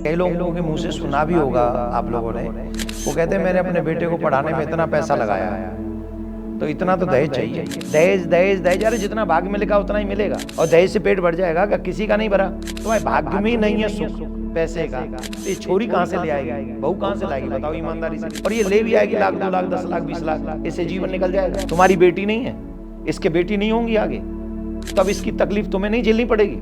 कई लोगों के मुंह से सुना भी होगा आप लोगों ने, वो कहते हैं मैंने अपने बेटे को पढ़ाने में इतना पैसा लगाया है तो इतना तो दहेज चाहिए। दहेज दहेज दहेज, अरे जितना भाग्य में लिखा उतना ही मिलेगा। और दहेज से पेट भर जाएगा क्या? किसी का नहीं भरा। तुम्हारे भाग्य में ही नहीं है सुख पैसे का, ये छोरी कहां से ले आएगी, बहू कहां से लाएगी बताओ ईमानदारी से। और ये ले भी आएगी लाख 2 लाख 10 लाख 20 लाख, इससे जीवन निकल जाएगा। तुम्हारी बेटी नहीं है, इसके बेटी नहीं होंगी आगे, तब इसकी तकलीफ तुम्हें नहीं झेलनी पड़ेगी।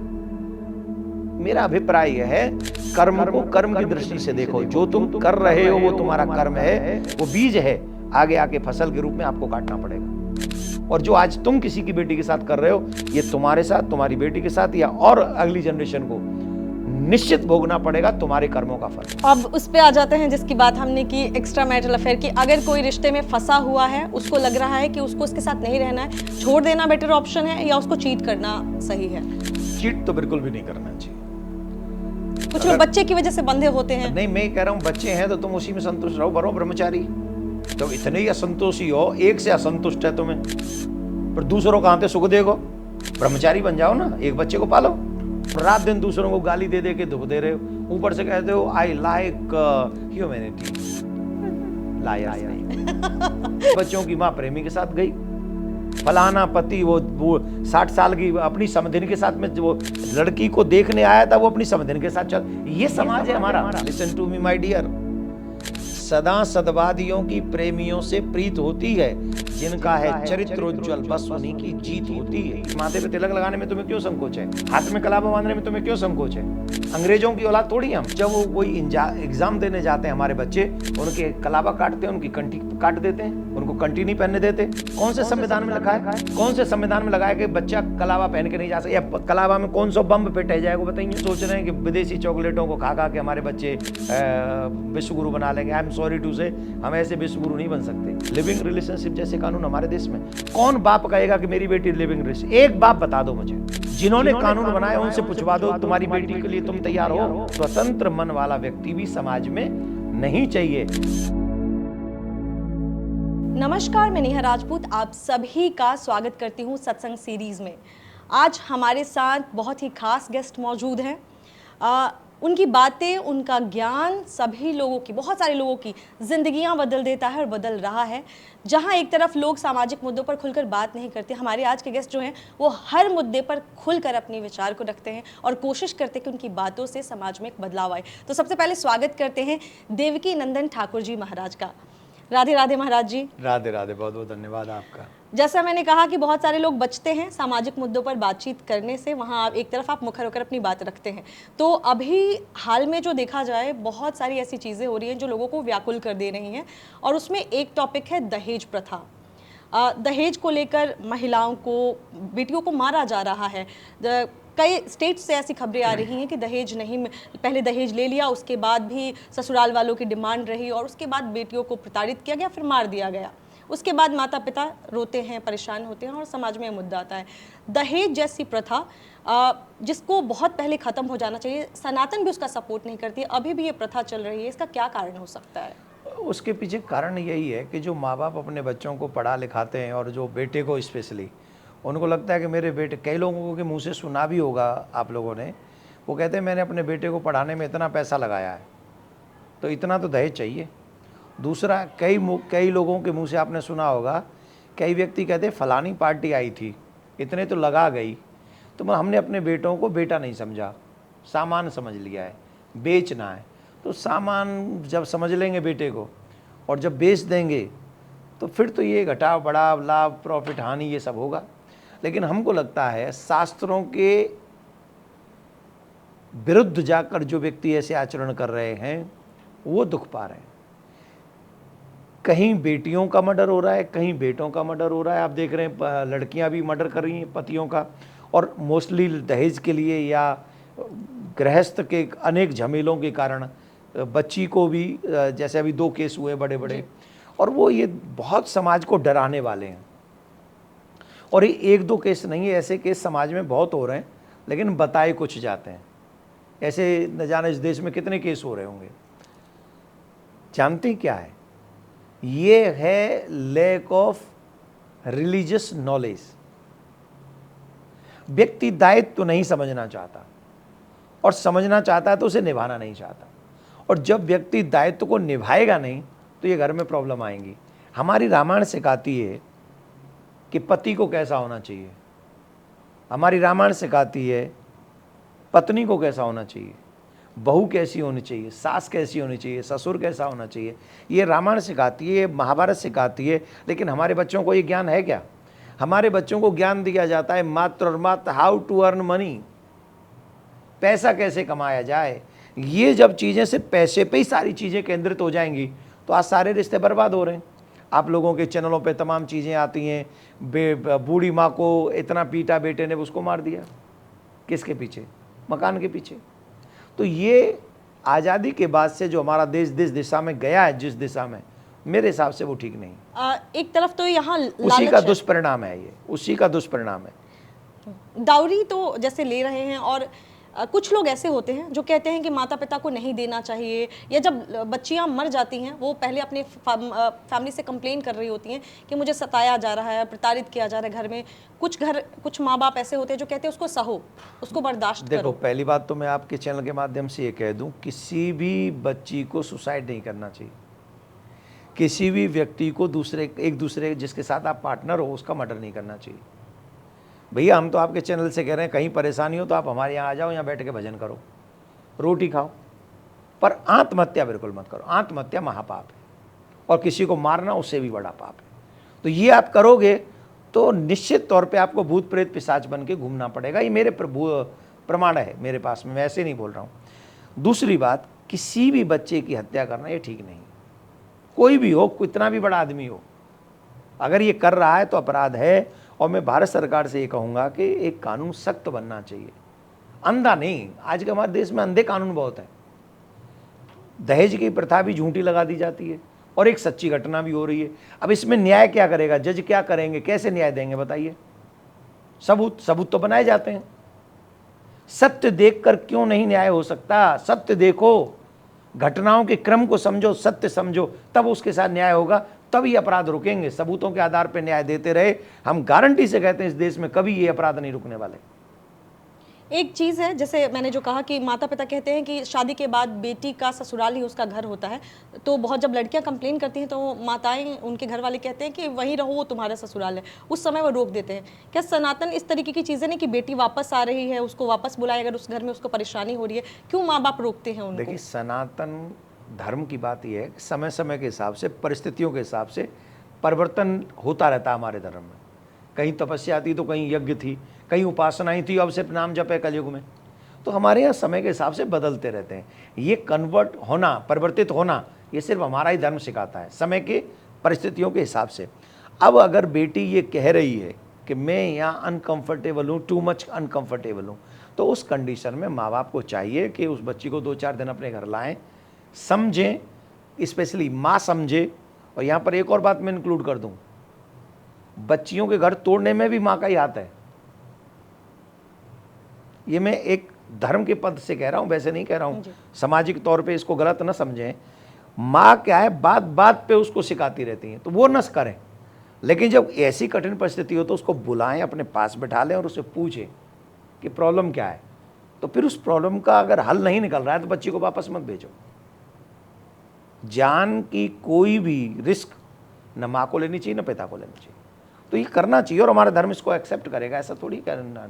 मेरा अभिप्राय यह है, कर्म को कर्म की दृष्टि से देखो। जो तुम कर रहे हो वो तुम्हारा कर्म है, वो बीज है, आगे आके फसल के रूप में आपको काटना पड़ेगा। और जो आज तुम किसी की बेटी के साथ कर रहे हो, ये तुम्हारे साथ, तुम्हारी बेटी के साथ या और अगली जनरेशन को निश्चित भोगना पड़ेगा तुम्हारे कर्मों का फल। अब उस पे आ जाते हैं जिसकी बात हमने की, एक्स्ट्रा मैरिटल अफेयर की। अगर कोई रिश्ते में फंसा हुआ है, उसको लग रहा है कि उसको उसके साथ नहीं रहना है, छोड़ देना बेटर ऑप्शन है या उसको चीट करना सही है? चीट तो बिल्कुल भी नहीं करना चाहिए। कुछ लोग बच्चे की वजह से बंधे होते हैं। नहीं, मैं कह रहा हूँ बच्चे हैं तो तुम उसी में संतुष्ट रहो, बनो ब्रह्मचारी। तो इतने ही असंतोषी हो, एक से असंतुष्ट है तुम्हें, पर दूसरों को आते सुख देगो, ब्रह्मचारी बन जाओ ना, एक बच्चे को पालो। रात दिन दूसरों को गाली दे दे के दुख दे रहे हो, ऊपर से कहते हो आई लाइक ह्यूमैनिटी। लायर्स नहीं। बच्चों की माँ प्रेमी के साथ गई, फलाना पति वो 60 साल की अपनी समधिन के साथ में, वो लड़की को देखने आया था, वो अपनी समधिन के साथ चल। ये समाज है हमारा। Listen to me my dear, सदा सद्वादियों की प्रेमियों से प्रीत होती है, जिनका है चरित्रोज्वल बस उन्हीं की जीत होती है। माथे पे तिलक लगाने में तुम्हें क्यों संकोच है? हाथ में कलावा बांधने में तुम्हें क्यों संकोच है? अंग्रेजों की औलाद थोड़ी हम। जब वो कोई एग्जाम देने जाते हैं हमारे बच्चे, उनके कलावा काटते हैं, उनकी कंठी काट देते हैं, उनको कंठी नहीं पहनने देते। कौन से संविधान में लिखा है? कौन से संविधान में लगा है कि बच्चा कलावा पहन के नहीं जा सकता? या कलावा में कौन सा बम पिटाया जाएगा बताइए? सोच रहे हैं कि विदेशी चॉकलेटों को खा खा के हमारे बच्चे विश्वगुरु बना लेंगे। आई एम सॉरी टू से, हम ऐसे विश्वगुरु नहीं बन सकते। लिविंग रिलेशनशिप जैसे कानून हमारे देश में, कौन बाप कहेगा कि मेरी बेटी लिविंग रिलेशन? एक बाप बता दो मुझे, जिन्होंने कानून बनाया उनसे पूछवा दो, तुम्हारी बेटी के लिए तुम तैयार हो? स्वतंत्र मन वाला व्यक्ति भी समाज में नहीं चाहिए। नमस्कार, मैं नेहा राजपूत आप सभी का स्वागत करती हूँ सत्संग सीरीज में। आज हमारे साथ बहुत ही खास गेस्ट मौजूद हैं। उनकी बातें, उनका ज्ञान सभी लोगों की, बहुत सारे लोगों की जिंदगियां बदल देता है और बदल रहा है। जहां एक तरफ लोग सामाजिक मुद्दों पर खुलकर बात नहीं करते, हमारे आज के गेस्ट जो हैं वो हर मुद्दे पर खुलकर अपने विचार को रखते हैं और कोशिश करते हैं कि उनकी बातों से समाज में एक बदलाव आए। तो सबसे पहले स्वागत करते हैं देवकी नंदन ठाकुर जी महाराज का। राधे राधे महाराज जी। राधे राधे, बहुत बहुत धन्यवाद आपका। जैसा मैंने कहा कि बहुत सारे लोग बचते हैं सामाजिक मुद्दों पर बातचीत करने से, वहाँ आप एक तरफ आप मुखर होकर अपनी बात रखते हैं। तो अभी हाल में जो देखा जाए, बहुत सारी ऐसी चीज़ें हो रही हैं जो लोगों को व्याकुल कर दे रही हैं, और उसमें एक टॉपिक है दहेज प्रथा। दहेज को लेकर महिलाओं को, बेटियों को मारा जा रहा है। कई स्टेट से ऐसी खबरें आ रही हैं कि दहेज नहीं, पहले दहेज ले लिया, उसके बाद भी ससुराल वालों की डिमांड रही और उसके बाद बेटियों को प्रताड़ित किया गया, फिर मार दिया गया। उसके बाद माता पिता रोते हैं, परेशान होते हैं और समाज में मुद्दा आता है। दहेज जैसी प्रथा जिसको बहुत पहले ख़त्म हो जाना चाहिए, सनातन भी उसका सपोर्ट नहीं करती, अभी भी ये प्रथा चल रही है। इसका क्या कारण हो सकता है? उसके पीछे कारण यही है कि जो माँ बाप अपने बच्चों को पढ़ा लिखाते हैं, और जो बेटे को स्पेशली, उनको लगता है कि मेरे बेटे, कई लोगों के मुंह से सुना भी होगा आप लोगों ने, वो कहते हैं मैंने अपने बेटे को पढ़ाने में इतना पैसा लगाया है तो इतना तो दहेज चाहिए। दूसरा, कई लोगों के मुंह से आपने सुना होगा, कई व्यक्ति कहते हैं फलानी पार्टी आई थी, इतने तो लगा गई। तो हमने अपने बेटों को बेटा नहीं समझा, सामान समझ लिया है, बेचना है। तो सामान जब समझ लेंगे बेटे को और जब बेच देंगे तो फिर तो ये घटाव बढ़ाव, लाभ, प्रॉफिट, हानि, ये सब होगा। लेकिन हमको लगता है शास्त्रों के विरुद्ध जाकर जो व्यक्ति ऐसे आचरण कर रहे हैं वो दुख पा रहे हैं। कहीं बेटियों का मर्डर हो रहा है, कहीं बेटों का मर्डर हो रहा है। आप देख रहे हैं लड़कियां भी मर्डर कर रही हैं पतियों का, और मोस्टली दहेज के लिए या गृहस्थ के अनेक झमेलों के कारण बच्ची को भी, जैसे अभी 2 केस हुए बड़े बड़े, और वो ये बहुत समाज को डराने वाले हैं। और ये 1-2 केस नहीं है, ऐसे केस समाज में बहुत हो रहे हैं, लेकिन बताए कुछ जाते हैं। ऐसे न जाने इस देश में कितने केस हो रहे होंगे। जानते क्या है? ये है लैक ऑफ रिलीजियस नॉलेज। व्यक्ति दायित्व तो नहीं समझना चाहता, और समझना चाहता है तो उसे निभाना नहीं चाहता। और जब व्यक्ति दायित्व को निभाएगा नहीं तो ये घर में प्रॉब्लम आएंगी। हमारी रामायण सिखाती है कि पति को कैसा होना चाहिए, हमारी रामायण सिखाती है पत्नी को कैसा होना चाहिए, बहू कैसी होनी चाहिए, सास कैसी होनी चाहिए, ससुर कैसा होना चाहिए। ये रामायण सिखाती है, महाभारत सिखाती है, लेकिन हमारे बच्चों को ये ज्ञान है क्या? हमारे बच्चों को ज्ञान दिया जाता है मात्र और मात्र हाउ टू अर्न मनी, पैसा कैसे कमाया जाए। ये जब चीज़ें सिर्फ पैसे पे ही सारी चीज़ें केंद्रित हो जाएंगी तो आज सारे रिश्ते बर्बाद हो रहे हैं। आप लोगों के चैनलों पे तमाम चीज़ें आती हैं, बूढ़ी माँ को इतना पीटा बेटे ने, उसको मार दिया, किसके पीछे? मकान के पीछे। तो ये आज़ादी के बाद से जो हमारा देश जिस दिशा में गया है, जिस दिशा में, मेरे हिसाब से वो ठीक नहीं। एक तरफ तो यहाँ उसी का दुष्परिणाम है, ये उसी का दुष्परिणाम है। दाऊरी तो जैसे ले रहे हैं, और कुछ लोग ऐसे होते हैं जो कहते हैं कि माता पिता को नहीं देना चाहिए, या जब बच्चियां मर जाती हैं वो पहले अपने फैमिली से कंप्लेन कर रही होती हैं कि मुझे सताया जा रहा है, प्रताड़ित किया जा रहा है घर में। कुछ माँ बाप ऐसे होते हैं जो कहते हैं उसको सहो, उसको बर्दाश्त करो। देखो, पहली बात तो मैं आपके चैनल के माध्यम से ये कह दूं, किसी भी बच्ची को सुसाइड नहीं करना चाहिए। किसी भी व्यक्ति को एक दूसरे जिसके साथ आप पार्टनर हो उसका मर्डर नहीं करना चाहिए। भैया हम तो आपके चैनल से कह रहे हैं, कहीं परेशानी हो तो आप हमारे यहाँ आ जाओ, यहाँ बैठ के भजन करो, रोटी खाओ, पर आत्महत्या बिल्कुल मत करो। आत्महत्या महापाप है, और किसी को मारना उससे भी बड़ा पाप है। तो ये आप करोगे तो निश्चित तौर पे आपको भूत प्रेत पिशाच बन के घूमना पड़ेगा। ये मेरे प्रमाण है मेरे पास में, मैं ऐसे नहीं बोल रहा हूँ। दूसरी बात, किसी भी बच्चे की हत्या करना ये ठीक नहीं। कोई भी हो, कितना भी बड़ा आदमी हो, अगर ये कर रहा है तो अपराध है। और मैं भारत सरकार से ये कहूँगा कि एक कानून सख्त बनना चाहिए, अंधा नहीं। आज के हमारे देश में अंधे कानून बहुत है। दहेज की प्रथा भी झूठी लगा दी जाती है, और एक सच्ची घटना भी हो रही है। अब इसमें न्याय क्या करेगा? जज क्या करेंगे? कैसे न्याय देंगे बताइए? सबूत तो बनाए जाते हैं। सत्य देखकर क्यों नहीं न्याय हो सकता? सत्य देखो, घटनाओं के क्रम को समझो, सत्य समझो, तब उसके साथ न्याय होगा, तब ये अपराध रुकेंगे। सबूतों के आधार पर न्याय देते रहे, हम गारंटी से कहते हैं इस देश में कभी ये अपराध नहीं रुकने वाले। एक चीज़ है, जैसे मैंने जो कहा कि माता पिता कहते हैं कि शादी के बाद बेटी का ससुराल ही उसका घर होता है, तो बहुत जब लड़कियां कंप्लेन करती हैं तो माताएं, उनके घर वाले कहते हैं कि वहीं रहो, वो तुम्हारा ससुराल है, उस समय वो रोक देते हैं। क्या सनातन इस तरीके की चीज़ें नहीं कि बेटी वापस आ रही है, उसको वापस बुलाए, अगर उस घर में उसको परेशानी हो रही है, क्यों माँ बाप रोकते हैं उनको? देखिए, सनातन धर्म की बात यह है कि समय समय के हिसाब से, परिस्थितियों के हिसाब से परिवर्तन होता रहता है हमारे धर्म में। कहीं तपस्या थी तो कहीं यज्ञ थी, कहीं उपासनाएं थी, अब सिर्फ नाम जप है कलयुग में। तो हमारे यहाँ समय के हिसाब से बदलते रहते हैं। ये कन्वर्ट होना, परिवर्तित होना, ये सिर्फ हमारा ही धर्म सिखाता है, समय के परिस्थितियों के हिसाब से। अब अगर बेटी ये कह रही है कि मैं यहाँ अनकंफर्टेबल हूँ, टू मच अनकंफर्टेबल हूँ, तो उस कंडीशन में माँ बाप को चाहिए कि उस बच्ची को 2-4 दिन अपने घर लाएं, समझें, स्पेशली माँ समझे। और यहाँ पर एक और बात मैं इंक्लूड कर दूँ, बच्चियों के घर तोड़ने में भी माँ का ही हाथ है। ये मैं एक धर्म के पद से कह रहा हूँ, वैसे नहीं कह रहा हूँ, सामाजिक तौर पे इसको गलत न समझें। माँ क्या है, बात बात पे उसको सिखाती रहती हैं, तो वो न करें। लेकिन जब ऐसी कठिन परिस्थिति हो तो उसको बुलाएं, अपने पास बैठा लें और उससे पूछें कि प्रॉब्लम क्या है। तो फिर उस प्रॉब्लम का अगर हल नहीं निकल रहा है तो बच्ची को वापस मत भेजो। जान की कोई भी रिस्क न माँ को लेनी चाहिए, न पिता को लेनी चाहिए। तो ये करना चाहिए, और हमारा धर्म इसको एक्सेप्ट करेगा, ऐसा थोड़ी करना।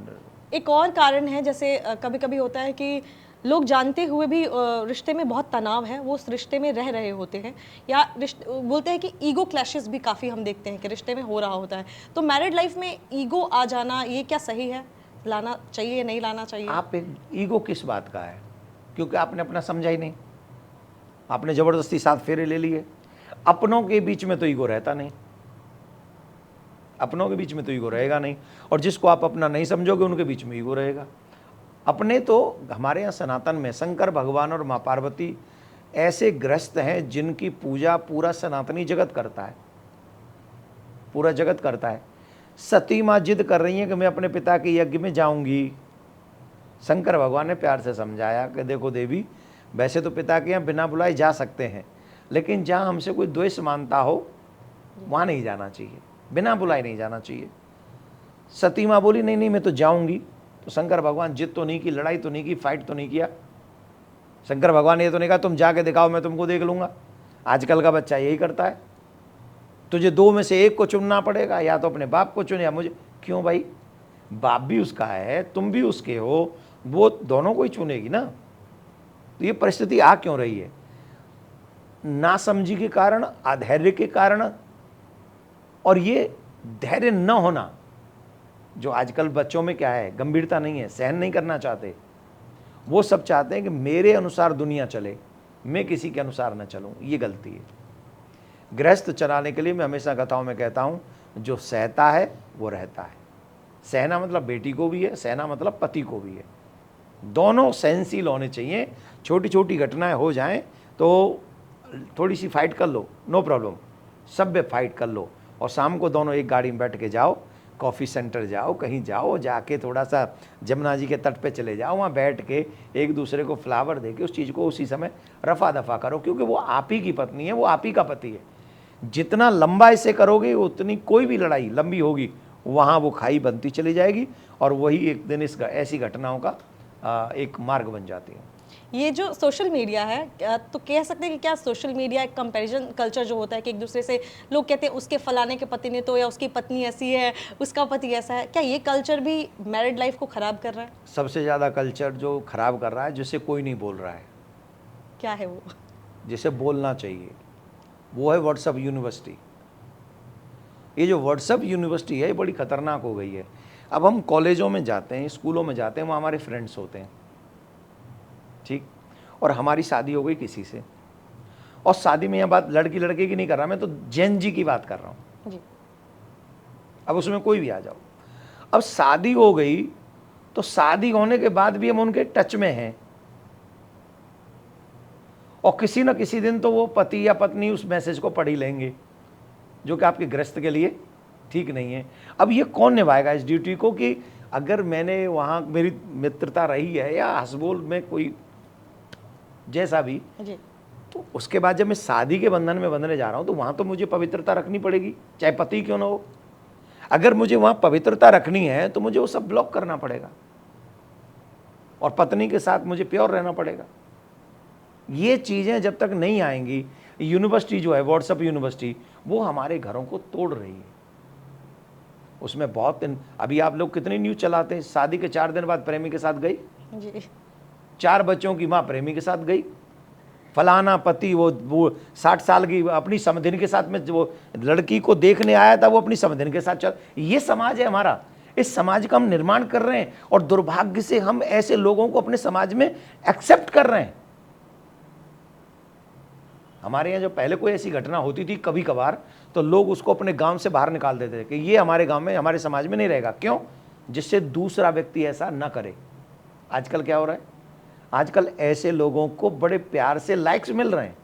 एक और कारण है, जैसे कभी कभी होता है कि लोग जानते हुए भी रिश्ते में बहुत तनाव है, वो उस रिश्ते में रह रहे होते हैं, या बोलते हैं कि ईगो क्लैशेस भी काफ़ी हम देखते हैं कि रिश्ते में हो रहा होता है। तो मैरिड लाइफ में ईगो आ जाना, ये क्या सही है? लाना चाहिए या नहीं लाना चाहिए? आप एक ईगो किस बात का है? क्योंकि आपने अपना समझा ही नहीं, आपने ज़बरदस्ती 7 फेरे ले लिए। अपनों के बीच में तो ईगो रहता नहीं, अपनों के बीच में तो ईगो रहेगा नहीं, और जिसको आप अपना नहीं समझोगे उनके बीच में ईगो रहेगा। अपने तो हमारे यहाँ सनातन में शंकर भगवान और माँ पार्वती ऐसे ग्रस्त हैं जिनकी पूजा पूरा सनातनी जगत करता है, पूरा जगत करता है। सती माँ जिद कर रही हैं कि मैं अपने पिता के यज्ञ में जाऊंगी। शंकर भगवान ने प्यार से समझाया कि देखो देवी, वैसे तो पिता के यहाँ बिना बुलाए जा सकते हैं, लेकिन जहाँ हमसे कोई द्वेष मानता हो वहाँ नहीं जाना चाहिए, बिना बुलाए नहीं जाना चाहिए। सती माँ बोली नहीं नहीं मैं तो जाऊंगी। तो शंकर भगवान जिद तो नहीं की, लड़ाई तो नहीं की, फाइट तो नहीं किया। शंकर भगवान ने ये तो नहीं कहा तुम जाके दिखाओ मैं तुमको देख लूँगा। आजकल का बच्चा यही करता है। तुझे दो में से एक को चुनना पड़ेगा, या तो अपने बाप को चुन या मुझे। क्यों भाई, बाप भी उसका है, तुम भी उसके हो, वो दोनों को ही चुनेगी ना। तो ये परिस्थिति आ क्यों रही है? नासमझी के कारण, अधैर्य के कारण, और ये धैर्य न होना जो आजकल बच्चों में क्या है, गंभीरता नहीं है, सहन नहीं करना चाहते। वो सब चाहते हैं कि मेरे अनुसार दुनिया चले, मैं किसी के अनुसार न चलूं। ये गलती है। गृहस्थ चलाने के लिए मैं हमेशा कथाओं में कहता हूं, जो सहता है वो रहता है। सहना मतलब बेटी को भी है, सहना मतलब पति को भी है। दोनों सहनशील होने चाहिए। छोटी छोटी घटनाएं हो जाएं तो थोड़ी सी फाइट कर लो, नो प्रॉब्लम, सभ्य फाइट कर लो, और शाम को दोनों एक गाड़ी में बैठ के जाओ, कॉफ़ी सेंटर जाओ, कहीं जाओ, जाके थोड़ा सा जमुना जी के तट पे चले जाओ, वहाँ बैठ के एक दूसरे को फ्लावर दे के उस चीज़ को उसी समय रफा दफा करो, क्योंकि वो आप ही की पत्नी है, वो आप ही का पति है। जितना लंबा इसे करोगे उतनी कोई भी लड़ाई लंबी होगी, वहाँ वो खाई बनती चली जाएगी, और वही एक दिन इस ऐसी घटनाओं का एक मार्ग बन जाती है। ये जो सोशल मीडिया है, तो कह सकते हैं कि क्या सोशल मीडिया एक कंपैरिजन कल्चर जो होता है कि एक दूसरे से लोग कहते हैं उसके फलाने के पति ने तो, या उसकी पत्नी ऐसी है, उसका पति ऐसा है, क्या ये कल्चर भी मैरिड लाइफ को ख़राब कर रहा है? सबसे ज़्यादा कल्चर जो ख़राब कर रहा है, जिसे कोई नहीं बोल रहा है, क्या है वो? जिसे बोलना चाहिए, वो है व्हाट्सएप यूनिवर्सिटी। ये जो व्हाट्सएप यूनिवर्सिटी है, ये बड़ी ख़तरनाक हो गई है। अब हम कॉलेजों में जाते हैं, स्कूलों में जाते हैं, वहाँ हमारे फ्रेंड्स होते हैं, ठीक, और हमारी शादी हो गई किसी से, और शादी में यह बात लड़की लड़के की नहीं कर रहा, मैं तो जेन जी की बात कर रहा हूँ जी। अब उसमें कोई भी आ जाओ। अब शादी हो गई तो शादी होने के बाद भी हम उनके टच में हैं, और किसी न किसी दिन तो वो पति या पत्नी उस मैसेज को पढ़ ही लेंगे, जो कि आपके गृहस्थ के लिए ठीक नहीं है। अब ये कौन निभाएगा इस ड्यूटी को, कि अगर मैंने वहाँ मेरी मित्रता रही है या हसबोल में कोई जैसा भी जी। तो उसके बाद जब मैं शादी के बंधन में बंधने जा रहा हूँ तो वहाँ तो मुझे पवित्रता रखनी पड़ेगी, चाहे पति क्यों ना हो। अगर मुझे वहाँ पवित्रता रखनी है तो मुझे वो सब ब्लॉक करना पड़ेगा, और पत्नी के साथ मुझे प्योर रहना पड़ेगा। ये चीज़ें जब तक नहीं आएंगी, यूनिवर्सिटी जो है व्हाट्सएप यूनिवर्सिटी, वो हमारे घरों को तोड़ रही है। उसमें बहुत अभी आप लोग कितनी न्यूज़ चलाते हैं, शादी के 4 दिन बाद प्रेमी के साथ गई, जी। 4 बच्चों की माँ प्रेमी के साथ गई, फलाना पति वो 60 साल की अपनी समधिन के साथ में, वो लड़की को देखने आया था वो अपनी समधिन के साथ चल। ये समाज है हमारा, इस समाज का हम निर्माण कर रहे हैं, और दुर्भाग्य से हम ऐसे लोगों को अपने समाज में एक्सेप्ट कर रहे हैं। हमारे यहाँ जो पहले कोई ऐसी घटना होती थी कभी कभार, तो लोग उसको अपने गांव से बाहर निकाल देते थे कि ये हमारे गांव में, हमारे समाज में नहीं रहेगा। क्यों? जिससे दूसरा व्यक्ति ऐसा ना करे। आजकल क्या हो रहा है, आजकल ऐसे लोगों को बड़े प्यार से लाइक्स मिल रहे हैं।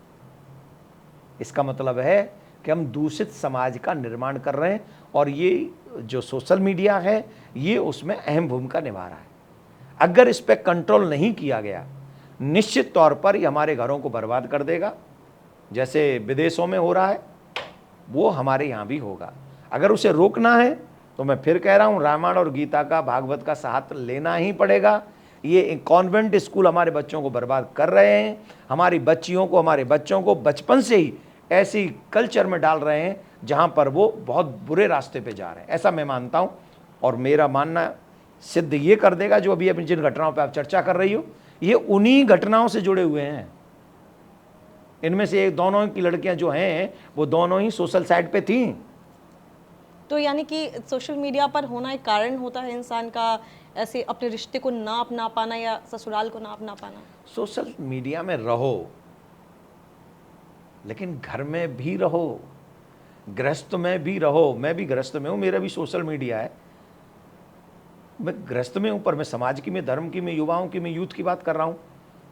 इसका मतलब है कि हम दूषित समाज का निर्माण कर रहे हैं, और ये जो सोशल मीडिया है ये उसमें अहम भूमिका निभा रहा है। अगर इस पर कंट्रोल नहीं किया गया, निश्चित तौर पर ये हमारे घरों को बर्बाद कर देगा। जैसे विदेशों में हो रहा है वो हमारे यहाँ भी होगा। अगर उसे रोकना है तो मैं फिर कह रहा हूँ, रामायण और गीता का, भागवत का साथ लेना ही पड़ेगा। ये कॉन्वेंट स्कूल हमारे बच्चों को बर्बाद कर रहे हैं, हमारी बच्चियों को, हमारे बच्चों को बचपन से ही ऐसी कल्चर में डाल रहे हैं जहाँ पर वो बहुत बुरे रास्ते पे जा रहे हैं, ऐसा मैं मानता हूँ। और मेरा मानना सिद्ध ये कर देगा, जो अभी जिन घटनाओं पर आप चर्चा कर रही हो, ये उन्हीं घटनाओं से जुड़े हुए हैं। इनमें से एक दोनों की लड़कियां जो हैं वो दोनों ही सोशल साइट पे थी। तो यानी कि सोशल मीडिया पर होना एक कारण होता है इंसान का ऐसे अपने रिश्ते को ना अपना पाना, या ससुराल को ना अपना पाना। सोशल मीडिया में रहो, लेकिन घर में भी रहो, गृहस्थ में भी रहो। मैं भी गृहस्थ में हूँ, मेरा भी सोशल मीडिया है। मैं गृहस्थ में हूँ, पर मैं समाज की, मैं धर्म की, मैं युवाओं की, मैं यूथ की बात कर रहा हूँ।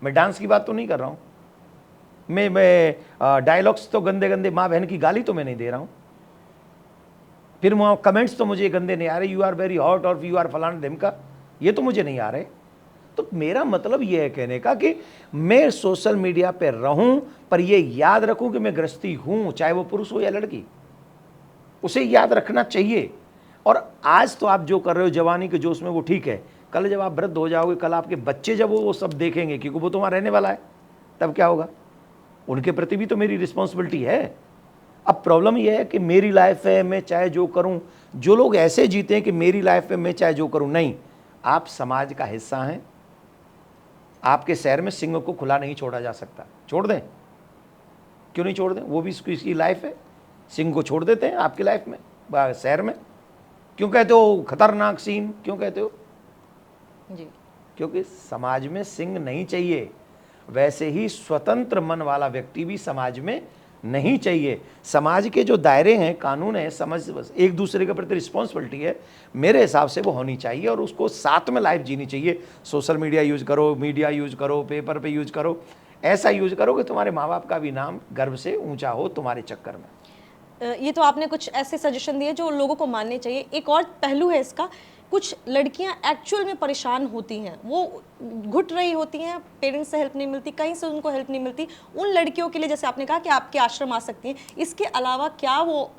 मैं डांस की बात तो नहीं कर रहा हूँ। मैं डायलॉग्स तो गंदे गंदे माँ बहन की गाली तो मैं नहीं दे रहा हूँ। फिर वहाँ कमेंट्स तो मुझे गंदे नहीं आ रहे, यू आर वेरी हॉट और यू आर फलाना ढिमका, ये तो मुझे नहीं आ रहे। तो मेरा मतलब ये है कहने का कि मैं सोशल मीडिया पे रहूं, पर ये याद रखूं कि मैं गृहस्थी हूं, चाहे वो पुरुष हो या लड़की, उसे याद रखना चाहिए। और आज तो आप जो कर रहे हो जवानी के जोश में, वो ठीक है। कल जब आप वृद्ध हो जाओगे, कल आपके बच्चे जब वो सब देखेंगे, क्योंकि वो तो वहाँ रहने वाला है, तब क्या होगा? उनके प्रति भी तो मेरी रिस्पॉन्सिबिलिटी है। अब प्रॉब्लम यह है कि मेरी लाइफ है, मैं चाहे जो करूं। जो लोग ऐसे जीते हैं कि मेरी लाइफ है, मैं चाहे जो करूं, नहीं, आप समाज का हिस्सा हैं। आपके शहर में सिंह को खुला नहीं छोड़ा जा सकता, छोड़ दें? क्यों नहीं छोड़ दें? वो भी इसकी लाइफ है। सिंह को छोड़ देते हैं आपकी लाइफ में, शहर में। क्यों कहते हो खतरनाक सीन, क्यों कहते हो? जी। क्योंकि समाज में सिंह नहीं चाहिए। वैसे ही स्वतंत्र मन वाला व्यक्ति भी समाज में नहीं चाहिए। समाज के जो दायरे हैं, कानून है, समझ, एक दूसरे के प्रति रिस्पॉन्सिबिलिटी है, मेरे हिसाब से वो होनी चाहिए और उसको साथ में लाइफ जीनी चाहिए। सोशल मीडिया यूज करो, मीडिया यूज करो, पेपर पे यूज करो, ऐसा यूज करो कि तुम्हारे माँ बाप का भी नाम गर्व से ऊंचा हो तुम्हारे चक्कर में। ये तो आपने कुछ ऐसे सजेशन दिए जो लोगों को मानने चाहिए। एक और पहलू है इसका, कुछ लड़कियां एक्चुअल में परेशान होती हैं, वो घुट रही होती हैं, पेरेंट्स से हेल्प नहीं मिलती, कहीं से उनको हेल्प नहीं मिलती। उन लड़कियों के लिए जैसे आपने कहा कि आपके आश्रम आ सकती हैं, इसके अलावा क्या वो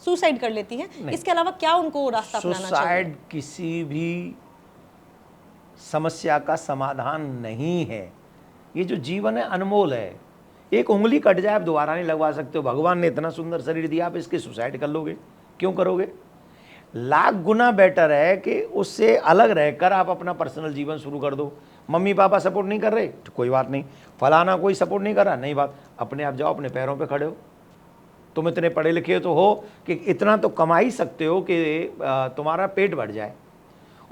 सुसाइड कर लेती हैं? इसके अलावा क्या उनको रास्ता अपनाना चाहिए? सुसाइड किसी भी समस्या का समाधान नहीं है। ये जो जीवन है अनमोल है। एक उंगली कट जाए आप दोबारा नहीं लगवा सकते हो। भगवान ने इतना सुंदर शरीर दिया, आप इसके सुसाइड कर लोगे? क्यों करोगे? लाख गुना बेटर है कि उससे अलग रहकर आप अपना पर्सनल जीवन शुरू कर दो। मम्मी पापा सपोर्ट नहीं कर रहे तो कोई बात नहीं, फलाना कोई सपोर्ट नहीं कर रहा, नहीं बात, अपने आप जाओ, अपने पैरों पे खड़े हो। तुम इतने पढ़े लिखे तो हो कि इतना तो कमा ही सकते हो कि तुम्हारा पेट भर जाए,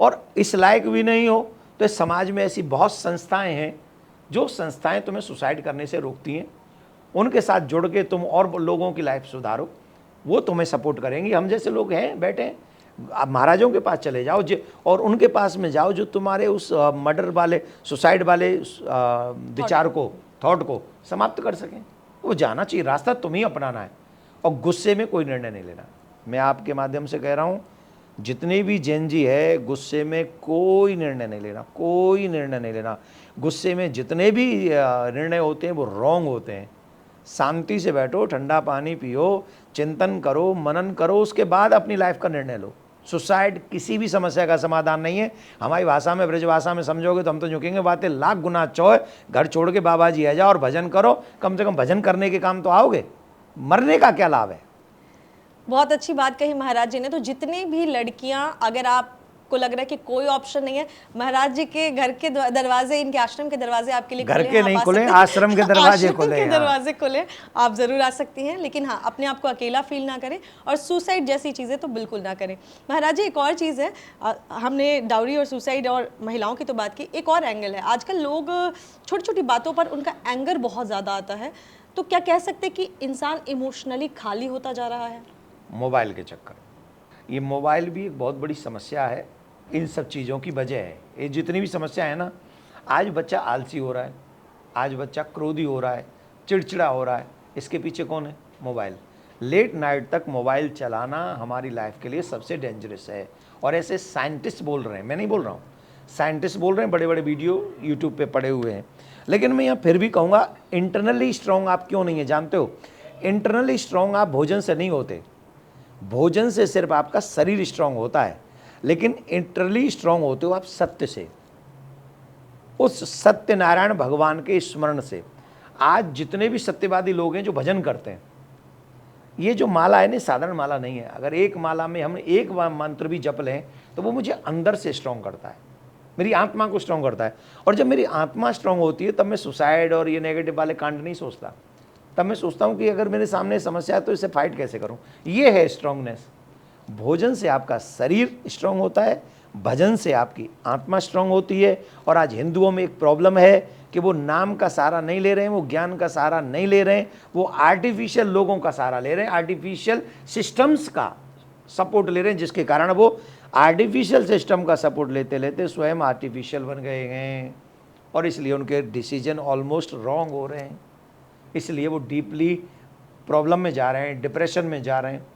और इस लायक भी नहीं हो तो इस समाज में ऐसी बहुत संस्थाएं हैं जो संस्थाएं तुम्हें सुसाइड करने से रोकती हैं। उनके साथ जुड़ के तुम और लोगों की लाइफ सुधारो, वो तुम्हें सपोर्ट करेंगी। हम जैसे लोग हैं, बैठे हैं, आप महाराजों के पास चले जाओ और उनके पास में जाओ जो तुम्हारे उस मर्डर वाले, सुसाइड वाले विचार को, थॉट को समाप्त कर सकें। वो जाना चाहिए, रास्ता तुम्हें अपनाना है और गुस्से में कोई निर्णय नहीं लेना। मैं आपके माध्यम से कह रहा हूँ, जितनी भी जेन जी है, गुस्से में कोई निर्णय नहीं लेना, कोई निर्णय नहीं लेना। गुस्से में जितने भी निर्णय होते हैं वो रॉन्ग होते हैं। शांति से बैठो, ठंडा पानी पियो, चिंतन करो, मनन करो, उसके बाद अपनी लाइफ का निर्णय लो। सुसाइड किसी भी समस्या का समाधान नहीं है। हमारी भाषा में, ब्रज भाषा में समझोगे तो हम तो झुकेंगे, बातें लाख गुना चौय। घर छोड़ के बाबा जी आ जाओ और भजन करो, कम से कम भजन करने के काम तो आओगे, मरने का क्या लाभ है? बहुत अच्छी बात कही महाराज जी ने। तो जितनी भी लड़कियां, अगर आपको लग रहा है कि कोई ऑप्शन नहीं है, महाराज जी के घर के दरवाजे, इनके आश्रम के दरवाजे आपके लिए घर के नहीं खुले, आश्रम के दरवाजे खुले, आश्रम के दरवाजे खुले, आप जरूर आ सकती हैं। लेकिन हाँ, अपने आप को अकेला फील ना करें और सुसाइड जैसी चीज़ें तो बिल्कुल ना करें। महाराज जी, एक और चीज़ है, हमने डाउरी और सुसाइड और महिलाओं की तो बात की, एक और एंगल है। आजकल लोग छोटी छोटी बातों पर उनका एंगर बहुत ज़्यादा आता है, तो क्या कह सकते कि इंसान इमोशनली खाली होता जा रहा है? मोबाइल के चक्कर, ये मोबाइल भी एक बहुत बड़ी समस्या है। इन सब चीज़ों की वजह है ये जितनी भी समस्या है ना। आज बच्चा आलसी हो रहा है, आज बच्चा क्रोधी हो रहा है, चिड़चिड़ा हो रहा है, इसके पीछे कौन है? मोबाइल। लेट नाइट तक मोबाइल चलाना हमारी लाइफ के लिए सबसे डेंजरस है। और ऐसे साइंटिस्ट बोल रहे हैं, मैं नहीं बोल रहा हूँ, साइंटिस्ट बोल रहे हैं, बड़े बड़े वीडियो यूट्यूब पे पड़े हुए हैं। लेकिन मैं यहाँ फिर भी कहूँगा, इंटरनली स्ट्रॉन्ग आप क्यों नहीं है जानते हो? इंटरनली स्ट्रॉन्ग आप भोजन से नहीं होते, भोजन से सिर्फ आपका शरीर स्ट्रांग होता है, लेकिन इंटरनली स्ट्रांग होते हो आप सत्य से, उस सत्यनारायण भगवान के स्मरण से। आज जितने भी सत्यवादी लोग हैं जो भजन करते हैं, ये जो माला है ना, साधारण माला नहीं है। अगर एक माला में हम एक मंत्र भी जप लें तो वो मुझे अंदर से स्ट्रांग करता है, मेरी आत्मा को स्ट्रांग करता है। और जब मेरी आत्मा स्ट्रांग होती है तब मैं सुसाइड और ये नेगेटिव वाले कांड नहीं सोचता। तब मैं सोचता हूँ कि अगर मेरे सामने समस्या है तो इसे फाइट कैसे करूँ। ये है स्ट्रांगनेस। भोजन से आपका शरीर स्ट्रांग होता है, भजन से आपकी आत्मा स्ट्रांग होती है। और आज हिंदुओं में एक प्रॉब्लम है कि वो नाम का सहारा नहीं ले रहे हैं, वो ज्ञान का सहारा नहीं ले रहे हैं, वो आर्टिफिशियल लोगों का सहारा ले रहे हैं, आर्टिफिशियल सिस्टम्स का सपोर्ट ले रहे हैं, जिसके कारण वो आर्टिफिशियल सिस्टम का सपोर्ट लेते लेते स्वयं आर्टिफिशियल बन गए हैं। और इसलिए उनके डिसीजन ऑलमोस्ट रॉन्ग हो रहे हैं, इसलिए वो डीपली प्रॉब्लम में जा रहे हैं, डिप्रेशन में जा रहे हैं।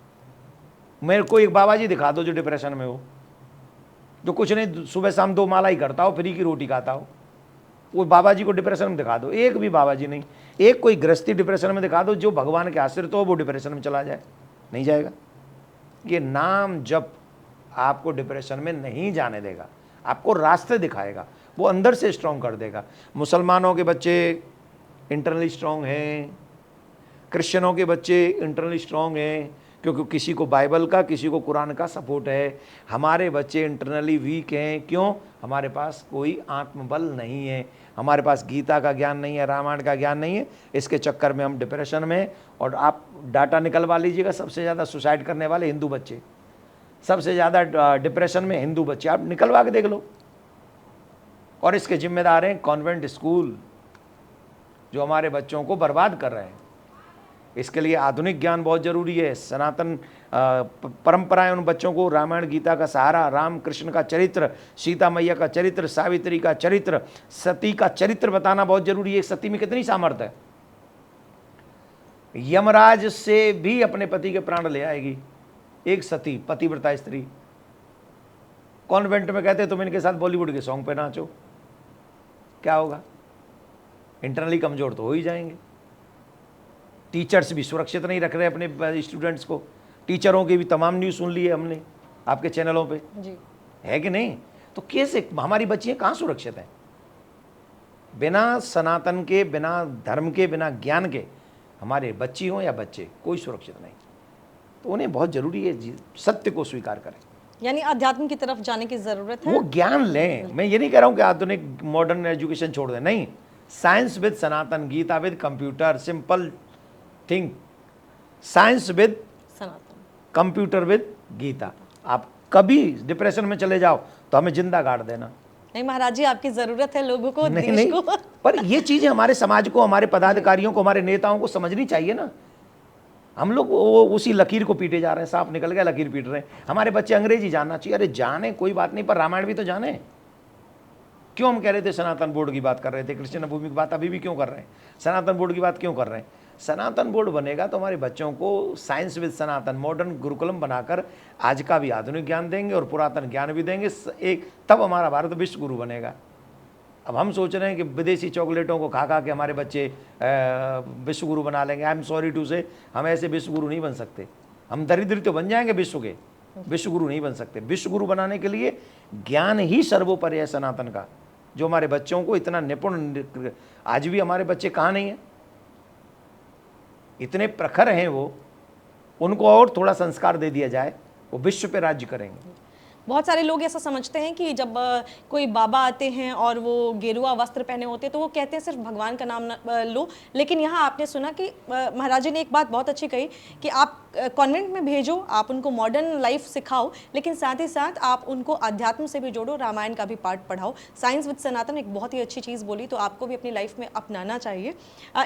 मेरे को एक बाबा जी दिखा दो जो डिप्रेशन में हो, जो कुछ नहीं, सुबह शाम 2 माला ही करता हो, फ्री की रोटी खाता हो, वो बाबा जी को डिप्रेशन में दिखा दो। एक भी बाबा जी नहीं, एक कोई गृहस्थी डिप्रेशन में दिखा दो जो भगवान के आश्रित हो, वो डिप्रेशन में चला जाए, नहीं जाएगा। ये नाम जब आपको डिप्रेशन में नहीं जाने देगा, आपको रास्ते दिखाएगा, वो अंदर से स्ट्रॉन्ग कर देगा। मुसलमानों के बच्चे इंटरनली स्ट्रांग हैं, क्रिश्चियनों के बच्चे इंटरनली स्ट्रांग हैं क्योंकि किसी को बाइबल का, किसी को कुरान का सपोर्ट है। हमारे बच्चे इंटरनली वीक हैं, क्यों? हमारे पास कोई आत्मबल नहीं है, हमारे पास गीता का ज्ञान नहीं है, रामायण का ज्ञान नहीं है। इसके चक्कर में हम डिप्रेशन में, और आप डाटा निकलवा लीजिएगा, सबसे ज़्यादा सुसाइड करने वाले हिंदू बच्चे, सबसे ज़्यादा डिप्रेशन में हिंदू बच्चे, आप निकलवा के देख लो। और इसके जिम्मेदार हैं कॉन्वेंट स्कूल, जो हमारे बच्चों को बर्बाद कर रहे हैं। इसके लिए आधुनिक ज्ञान बहुत ज़रूरी है। सनातन परंपराएं उन बच्चों को रामायण गीता का सहारा, राम कृष्ण का चरित्र, सीता मैया का चरित्र, सावित्री का चरित्र, सती का चरित्र बताना बहुत जरूरी है। सती में कितनी सामर्थ्य है, यमराज से भी अपने पति के प्राण ले आएगी एक सती, पतिव्रता स्त्री। कॉन्वेंट में कहते तुम इनके साथ बॉलीवुड के सॉन्ग पे नाचो, क्या होगा? इंटरनली कमजोर तो हो ही जाएंगे। टीचर्स भी सुरक्षित नहीं रख रहे अपने स्टूडेंट्स को। टीचरों की भी तमाम न्यूज़ सुन ली है हमने आपके चैनलों पे, जी है कि नहीं? तो कैसे हमारी बच्चियां कहाँ सुरक्षित हैं? बिना सनातन के, बिना धर्म के, बिना ज्ञान के हमारे बच्ची हों या बच्चे, कोई सुरक्षित नहीं। तो उन्हें बहुत जरूरी है सत्य को स्वीकार करें, यानी अध्यात्म की तरफ जाने की जरूरत है। वो ज्ञान लें। मैं ये नहीं कह रहा हूं कि आधुनिक मॉडर्न एजुकेशन छोड़ दें, नहीं। Science with Sanatan, Gita with computer, simple thing, science with Sanatan, computer with Gita. आप कभी डिप्रेशन में चले जाओ तो हमें जिंदा गाड़ देना। नहीं महाराज जी, आपकी जरूरत है लोगों को, नहीं, देश नहीं, को। पर ये चीजें हमारे समाज को, हमारे पदाधिकारियों को, हमारे नेताओं को समझनी चाहिए ना। हम लोग वो उसी लकीर को पीटे जा रहे हैं, सांप निकल गया लकीर पीट रहे हैं। हमारे बच्चे अंग्रेजी जानना चाहिए। अरे जाने, कोई बात नहीं, पर रामायण भी तो जाने। क्यों हम कह रहे थे सनातन बोर्ड की बात कर रहे थे, कृष्ण भूमि की बात अभी भी क्यों कर रहे हैं, सनातन बोर्ड की बात क्यों कर रहे हैं? सनातन बोर्ड बनेगा तो हमारे बच्चों को science with Sanatan modern Gurukulam बनाकर आज का भी आधुनिक ज्ञान देंगे और पुरातन ज्ञान भी देंगे, एक तब हमारा भारत विश्व गुरु बनेगा। अब हम सोच रहे हैं कि विदेशी चॉकलेटों को खा खा के हमारे बच्चे विश्व गुरु बना लेंगे। आई एम सॉरी टू से, हम ऐसे विश्व गुरु नहीं बन सकते। हम दरिद्र तो बन जाएंगे विश्व के, विश्व गुरु नहीं बन सकते। विश्व गुरु बनाने के लिए ज्ञान ही सर्वोपरि है सनातन का, जो हमारे बच्चों को इतना निपुण, आज भी हमारे बच्चे कहाँ नहीं हैं, इतने प्रखर हैं वो, उनको और थोड़ा संस्कार दे दिया जाए, वो विश्व पे राज्य करेंगे। बहुत सारे लोग ऐसा समझते हैं कि जब कोई बाबा आते हैं और वो गेरुआ वस्त्र पहने होते हैं तो वो कहते हैं सिर्फ भगवान का नाम लो। लेकिन यहाँ आपने सुना कि महाराज जी ने एक बात बहुत अच्छी कही कि आप कॉन्वेंट में भेजो, आप उनको मॉडर्न लाइफ सिखाओ, लेकिन साथ ही साथ आप उनको अध्यात्म से भी जोड़ो, रामायण का भी पाठ पढ़ाओ। साइंस विद सनातन एक बहुत ही अच्छी चीज़ बोली, तो आपको भी अपनी लाइफ में अपनाना चाहिए।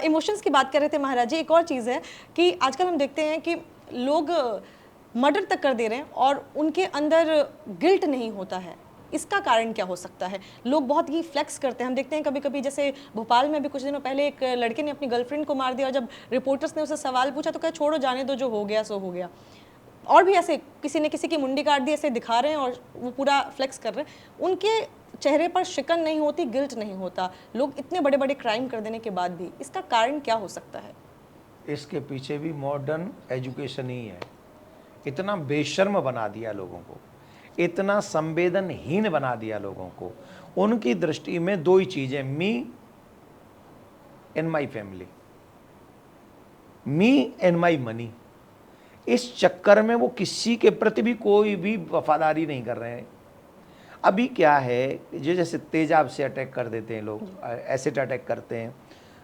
इमोशंस की बात कर रहे थे महाराज जी, एक और चीज़ है कि आजकल हम देखते हैं कि लोग मर्डर तक कर दे रहे हैं और उनके अंदर गिल्ट नहीं होता है। इसका कारण क्या हो सकता है? लोग बहुत ही फ्लेक्स करते हैं। हम देखते हैं कभी कभी, जैसे भोपाल में भी कुछ दिनों पहले एक लड़के ने अपनी गर्लफ्रेंड को मार दिया और जब रिपोर्टर्स ने उससे सवाल पूछा तो कहा छोड़ो जाने दो, जो हो गया सो हो गया। और भी ऐसे किसी ने किसी की मुंडी काट दी, ऐसे दिखा रहे हैं और वो पूरा फ्लेक्स कर रहे हैं। उनके चेहरे पर शिकन नहीं होती, गिल्ट नहीं होता, लोग इतने बड़े बड़े क्राइम कर देने के बाद भी। इसका कारण क्या हो सकता है? इसके पीछे भी मॉडर्न एजुकेशन ही है। इतना बेशर्म बना दिया लोगों को, इतना संवेदनहीन बना दिया लोगों को। उनकी दृष्टि में दो ही चीजें, me and my family, me and my money. इस चक्कर में वो किसी के प्रति भी कोई भी वफादारी नहीं कर रहे हैं। अभी क्या है, जैसे तेजाब से अटैक कर देते हैं लोग, एसिड अटैक करते हैं,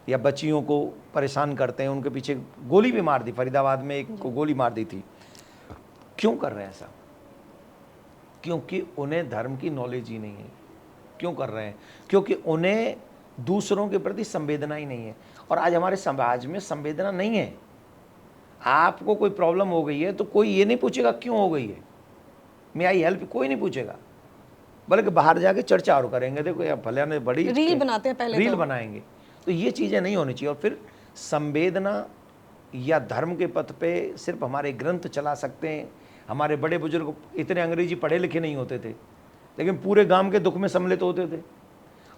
या बच्चियों को परेशान करते हैं, उनके पीछे गोली भी मार दी, फरीदाबाद में एक को गोली मार दी थी। क्यों कर रहे हैं ऐसा? क्योंकि उन्हें धर्म की नॉलेज ही नहीं है। क्यों कर रहे हैं? क्योंकि उन्हें दूसरों के प्रति संवेदना ही नहीं है। और आज हमारे समाज में संवेदना नहीं है। आपको कोई प्रॉब्लम हो गई है तो कोई ये नहीं पूछेगा क्यों हो गई है, मैं आई हेल्प, कोई नहीं पूछेगा। बल्कि बाहर जाके चर्चा और करेंगे, देखो यार भले ने बड़ी रील बनाते हैं, पहले रील बनाएंगे। तो ये चीज़ें नहीं होनी चाहिए। और फिर संवेदना या धर्म के पथ पे सिर्फ हमारे ग्रंथ चला सकते हैं। हमारे बड़े बुजुर्ग इतने अंग्रेजी पढ़े लिखे नहीं होते थे, लेकिन पूरे गांव के दुख में सम्मिलित होते थे।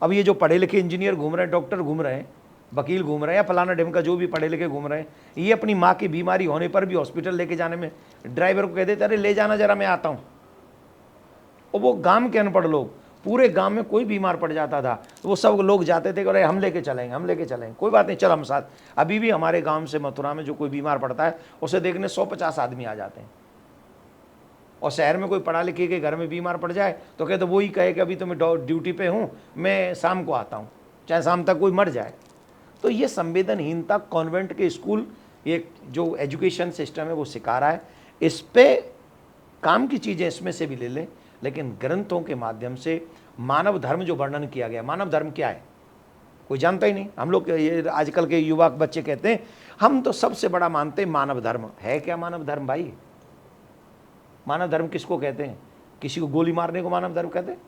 अब ये जो पढ़े लिखे इंजीनियर घूम रहे हैं, डॉक्टर घूम रहे हैं, वकील घूम रहे हैं, या फलाना ढिमका जो भी पढ़े लिखे घूम रहे हैं, ये अपनी माँ की बीमारी होने पर भी हॉस्पिटल लेके जाने में ड्राइवर को कह देते अरे ले जाना जरा, मैं आता हूँ। और वो गांव के अनपढ़ लोग पूरे गांव में कोई बीमार पड़ जाता था तो वो सब लोग जाते थे कि अरे हम लेके चलेंगे, हम लेके चलेंगे, कोई बात नहीं, चल हम साथ। अभी भी हमारे गांव से मथुरा में जो कोई बीमार पड़ता है उसे देखने 150 आदमी आ जाते हैं। और शहर में कोई पढ़ा लिखे के घर में बीमार पड़ जाए तो कहते वही कहे कि अभी तो मैं ड्यूटी पे हूँ, मैं शाम को आता हूँ, चाहे शाम तक कोई मर जाए। तो ये संवेदनहीनता कॉन्वेंट के स्कूल, ये जो एजुकेशन सिस्टम है वो सिखा रहा है। इस पे काम की चीज़ें इसमें से भी ले लें, लेकिन ग्रंथों के माध्यम से मानव धर्म जो वर्णन किया गया, मानव धर्म क्या है कोई जानता ही नहीं। हम लोग ये आजकल के युवा बच्चे कहते हैं हम तो सबसे बड़ा मानते हैं मानव धर्म। है क्या मानव धर्म भाई? मानव धर्म किसको कहते हैं? किसी को गोली मारने को मानव धर्म कहते हैं?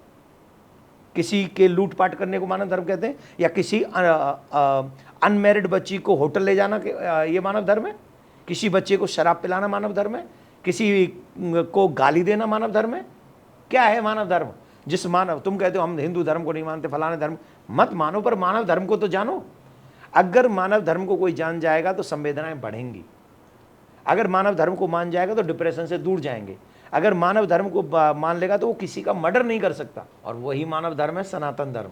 किसी के लूटपाट करने को मानव धर्म कहते हैं? या किसी अनमैरिड बच्ची को होटल ले जाना ये मानव धर्म है? किसी बच्चे को शराब पिलाना मानव धर्म है? किसी को गाली देना मानव धर्म है? क्या है मानव धर्म? जिस मानव, तुम कहते हो हम हिंदू धर्म को नहीं मानते, फलाने धर्म मत मानो, पर मानव धर्म को तो जानो। अगर मानव धर्म को कोई जान जाएगा तो संवेदनाएं बढ़ेंगी। अगर मानव धर्म को मान जाएगा तो डिप्रेशन से दूर जाएंगे। अगर मानव धर्म को मान लेगा तो वो किसी का मर्डर नहीं कर सकता। और वही मानव धर्म है सनातन धर्म,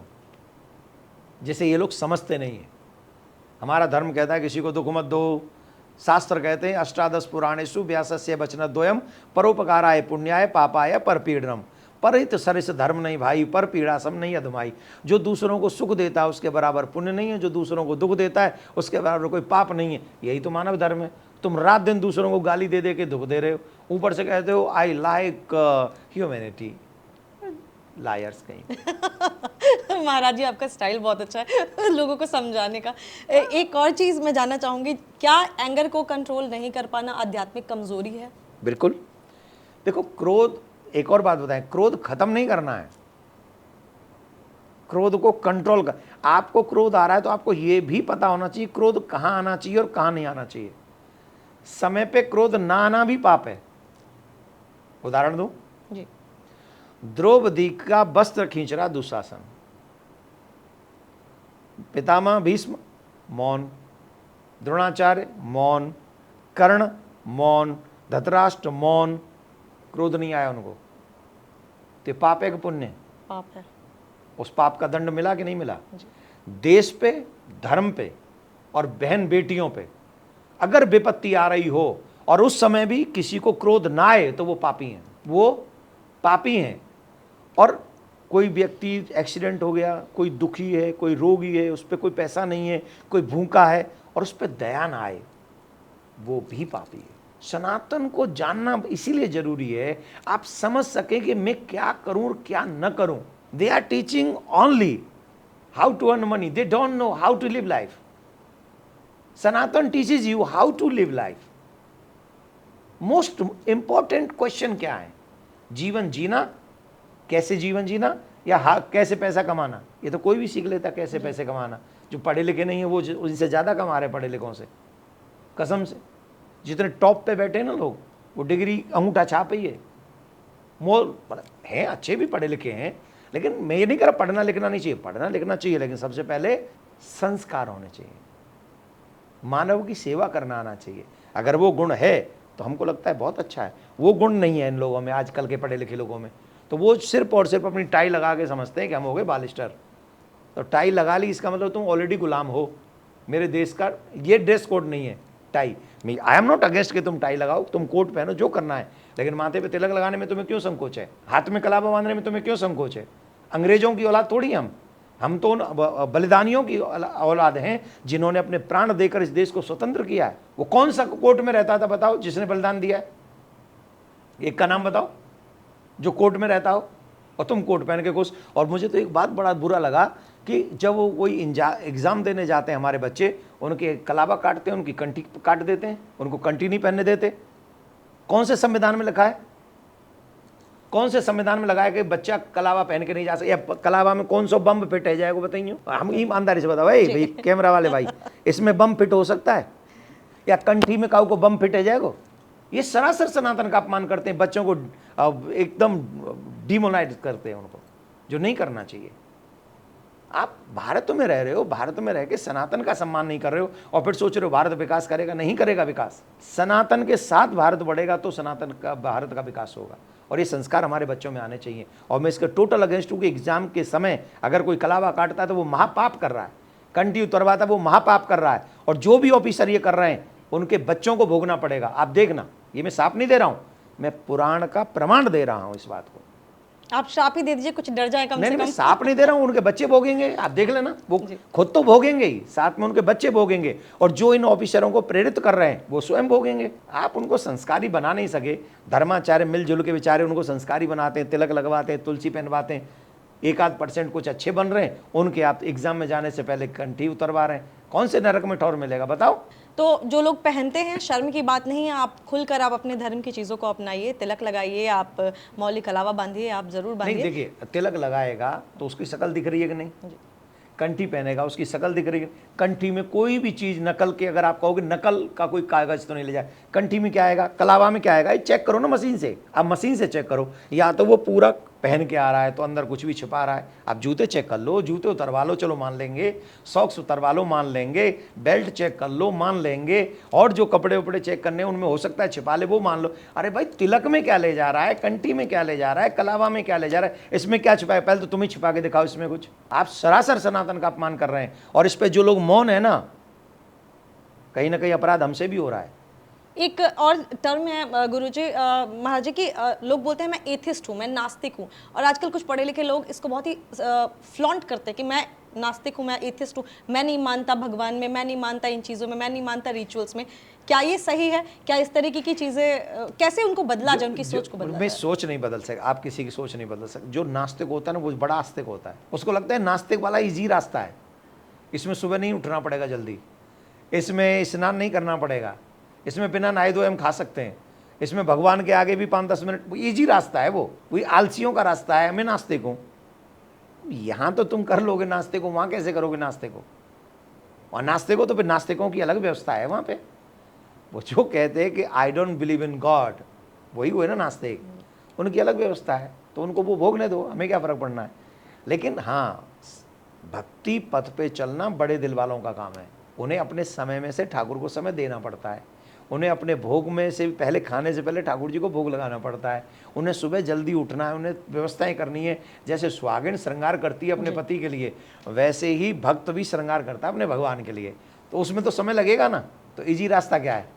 जिसे ये लोग समझते नहीं है। हमारा धर्म कहता है किसी को दुख मत दो। शास्त्र कहते हैं अष्टादश पुराणेषु व्यासस्य वचनद्वयम् परोपकाराय पुण्याय पापाय परपीडनम। परहित सरिस धर्म नहीं भाई, पर पीड़ा सम नहीं अधमाई। जो दूसरों को सुख देता है उसके बराबर पुण्य नहीं है, जो दूसरों को दुख देता है उसके बराबर कोई पाप नहीं है। यही तो मानव धर्म है। तुम रात दिन दूसरों को गाली दे दे के दुख दे रहे हो, ऊपर से कहते हो आई लाइक ह्यूमैनिटी। लायर्स कहीं। महाराज जी आपका स्टाइल बहुत अच्छा है लोगों को समझाने का। एक और चीज़ मैं जानना चाहूँगी, क्या एंगर को कंट्रोल नहीं कर पाना आध्यात्मिक कमजोरी है? बिल्कुल। देखो क्रोध, एक और बात बताएं, क्रोध खत्म नहीं करना है, क्रोध को कंट्रोल कर। आपको क्रोध आ रहा है तो आपको यह भी पता होना चाहिए क्रोध कहां आना चाहिए और कहां नहीं आना चाहिए। समय पे क्रोध ना आना भी पाप है। उदाहरण दूं, जी। द्रौपदी का वस्त्र खींच रहा दुशासन, पितामह भीष्म मौन, द्रोणाचार्य मौन, कर्ण मौन, धृतराष्ट्र मौन, क्रोध नहीं आया उनको। तो पाप है कि पुण्य? पाप है। उस पाप का दंड मिला कि नहीं मिला? जी। देश पे, धर्म पे और बहन बेटियों पे अगर विपत्ति आ रही हो और उस समय भी किसी को क्रोध ना आए तो वो पापी हैं, वो पापी हैं। और कोई व्यक्ति एक्सीडेंट हो गया, कोई दुखी है, कोई रोगी है, उस पर कोई पैसा नहीं है, कोई भूखा है और उस पर दया ना आए, वो भी पापी है। सनातन को जानना इसीलिए जरूरी है, आप समझ सके कि मैं क्या करूं और क्या न करूं। They are teaching only how to earn money, they don't know how to live life. Sanatan teaches you how to live life. Most important question क्या है? जीवन जीना, कैसे जीवन जीना, या कैसे पैसा कमाना। ये तो कोई भी सीख लेता कैसे पैसे कमाना। जो पढ़े लिखे नहीं है वो उनसे ज़्यादा कमा रहे पढ़े लिखों से, कसम से। जितने टॉप पे बैठे हैं ना लोग, वो डिग्री अंगूठा छाप ही है। मोर हैं, अच्छे भी पढ़े लिखे हैं, लेकिन मैं ये नहीं कह रहा पढ़ना लिखना नहीं चाहिए, पढ़ना लिखना चाहिए, लेकिन सबसे पहले संस्कार होने चाहिए, मानव की सेवा करना आना चाहिए। अगर वो गुण है तो हमको लगता है बहुत अच्छा है। वो गुण नहीं है इन लोगों में, आजकल के पढ़े लिखे लोगों में। तो वो सिर्फ और सिर्फ अपनी टाई लगा के समझते हैं कि हम हो गए बालिस्टर। तो टाई लगा ली इसका मतलब तुम ऑलरेडी गुलाम हो मेरे देश का। ये ड्रेस कोड नहीं है tie. I am not against कि तुम टाई लगाओ, तुम कोट पहनो, जो करना है, लेकिन माथे पे तिलक लगाने में तुम्हें क्यों संकोच है? हाथ में कलावा बांधने में तुम्हें क्यों संकोच है? अंग्रेजों की औलाद थोड़ी हम तो बलिदानियों की औलाद हैं जिन्होंने अपने प्राण देकर इस देश को स्वतंत्र किया है। वो कौन सा कोर्ट में रहता था बताओ जिसने बलिदान दिया है? एक का नाम बताओ जो कोर्ट में रहता हो, और तुम कोट पहन के खुश। और मुझे तो एक बात बड़ा बुरा लगा कि जब वो कोई एग्ज़ाम देने जाते हैं हमारे बच्चे, उनके कलावा काटते हैं, उनकी कंठी काट देते हैं, उनको कंठी नहीं पहनने देते। कौन से संविधान में लिखा है? कौन से संविधान में लगाया कि बच्चा कलावा पहन के नहीं जा सकता? या कलावा में कौन सा बम फिट है जाएगा बताइए? हम ईमानदारी से बताओ भाई कैमरा वाले भाई, इसमें बम फिट हो सकता है? या कंठी में काऊ को बम फिट है जाएगा? ये सरासर सनातन का अपमान करते हैं, बच्चों को एकदम डिमोनाइज करते हैं उनको, जो नहीं करना चाहिए। आप भारत में रह रहे हो, भारत में रह के सनातन का सम्मान नहीं कर रहे हो और फिर सोच रहे हो भारत विकास करेगा। नहीं करेगा विकास। सनातन के साथ भारत बढ़ेगा तो सनातन का, भारत का विकास होगा। और ये संस्कार हमारे बच्चों में आने चाहिए। और मैं इसके टोटल अगेंस्ट हूँ कि एग्जाम के समय अगर कोई कलावा काटता है तो वो महापाप कर रहा है, कंठी उतरवाता है वो महापाप कर रहा है। और जो भी ऑफिसर ये कर रहे हैं उनके बच्चों को भोगना पड़ेगा। आप देखना, ये मैं साफ नहीं दे रहा हूँ, मैं पुराण का प्रमाण दे रहा हूँ इस बात को। आप श्राप ही दे दीजिए, कुछ डर जाए कम नहीं से मैं कम। साफ नहीं दे रहा हूं, उनके बच्चे भोगेंगे। आप देख लेना, वो खुद तो भोगेंगे ही, साथ में उनके बच्चे भोगेंगे। और जो इन ऑफिसरों को प्रेरित कर रहे हैं वो स्वयं भोगेंगे। आप उनको संस्कारी बना नहीं सके। धर्माचार्य मिलजुल के बेचारे उनको संस्कारी बनाते हैं, तिलक लगवाते हैं, तुलसी पहनवाते हैं। 1-8% कुछ अच्छे बन रहे हैं, उनके आप एग्जाम में जाने से पहले कंठी उतरवा रहे हैं। कौन से नरक में ठौर मिलेगा बताओ। तो जो लोग पहनते हैं, शर्म की बात नहीं है, आप खुलकर आप अपने धर्म की चीज़ों को अपनाइए, तिलक लगाइए, आप मौलिक कलावा बांधिए, आप ज़रूर नहीं बांधिए। देखिए, तिलक लगाएगा तो उसकी शक्ल दिख रही है कि नहीं? कंठी पहनेगा उसकी शक्ल दिख रही है। कंठी में कोई भी चीज नकल के, अगर आप कहोगे नकल का कोई कागज तो नहीं ले जाए। कंठी में क्या आएगा, कलावा में क्या आएगा, ये चेक करो ना मशीन से। आप मशीन से चेक करो, या तो वो पूरा पहन के आ रहा है तो अंदर कुछ भी छिपा रहा है। आप जूते चेक कर लो, जूते उतरवा लो, चलो मान लेंगे। सॉक्स उतरवा लो, मान लेंगे। बेल्ट चेक कर लो, मान लेंगे। और जो कपड़े उपड़े चेक करने उनमें हो सकता है छिपा ले, वो मान लो। अरे भाई, तिलक में क्या ले जा रहा है, कंठी में क्या ले जा रहा है, कलावा में क्या ले जा रहा है, इसमें क्या छिपा है? पहले तो तुम ही छिपा के दिखाओ इसमें कुछ। आप सरासर सनातन का अपमान कर रहे हैं। और इस पे जो लोग मौन है ना कहीं अपराध हमसे भी हो रहा है। एक और टर्म है गुरुजी, महाराज जी की, लोग बोलते हैं मैं एथिस्ट हूँ, मैं नास्तिक हूँ। और आजकल कुछ पढ़े लिखे लोग इसको बहुत ही फ्लॉन्ट करते हैं कि मैं नास्तिक हूँ, मैं एथिस्ट हूँ, मैं नहीं मानता भगवान में, मैं नहीं मानता इन चीज़ों में, मैं नहीं मानता रिचुअल्स में। क्या ये सही है? क्या इस तरीके की चीज़ें कैसे उनको बदला जाए, उनकी सोच को बदला मैं जाए? सोच नहीं बदल सकता, आप किसी की सोच नहीं बदल सकते। जो नास्तिक होता है ना वो बड़ा आस्तिक होता है। उसको लगता है नास्तिक वाला इजी रास्ता है, इसमें सुबह नहीं उठना पड़ेगा जल्दी, इसमें स्नान नहीं करना पड़ेगा, इसमें बिना नहाए धोए हम खा सकते हैं, इसमें भगवान के आगे भी 5-10 मिनट, इजी रास्ता है वो आलसियों का रास्ता है। मैं नास्तिक हूँ, यहाँ तो तुम कर लोगे नास्तिक को, वहाँ कैसे करोगे नास्तिक को? और नास्तिक हो तो फिर नास्तिकों की अलग व्यवस्था है वहाँ पे। वो जो कहते हैं कि I don't believe in God, वही हुए ना नास्तिक, उनकी अलग व्यवस्था है। तो उनको वो भोगने दो, हमें क्या फ़र्क पड़ना है। लेकिन हाँ, भक्ति पथ पे चलना बड़े दिल वालों का काम है। उन्हें अपने समय में से ठाकुर को समय देना पड़ता है। उन्हें अपने भोग में से पहले, खाने से पहले ठाकुर जी को भोग लगाना पड़ता है। उन्हें सुबह जल्दी उठना है, उन्हें व्यवस्थाएं करनी है। जैसे सुहागिन श्रृंगार करती है अपने पति के लिए, वैसे ही भक्त भी श्रृंगार करता है अपने भगवान के लिए। तो उसमें तो समय लगेगा ना। तो इजी रास्ता क्या है,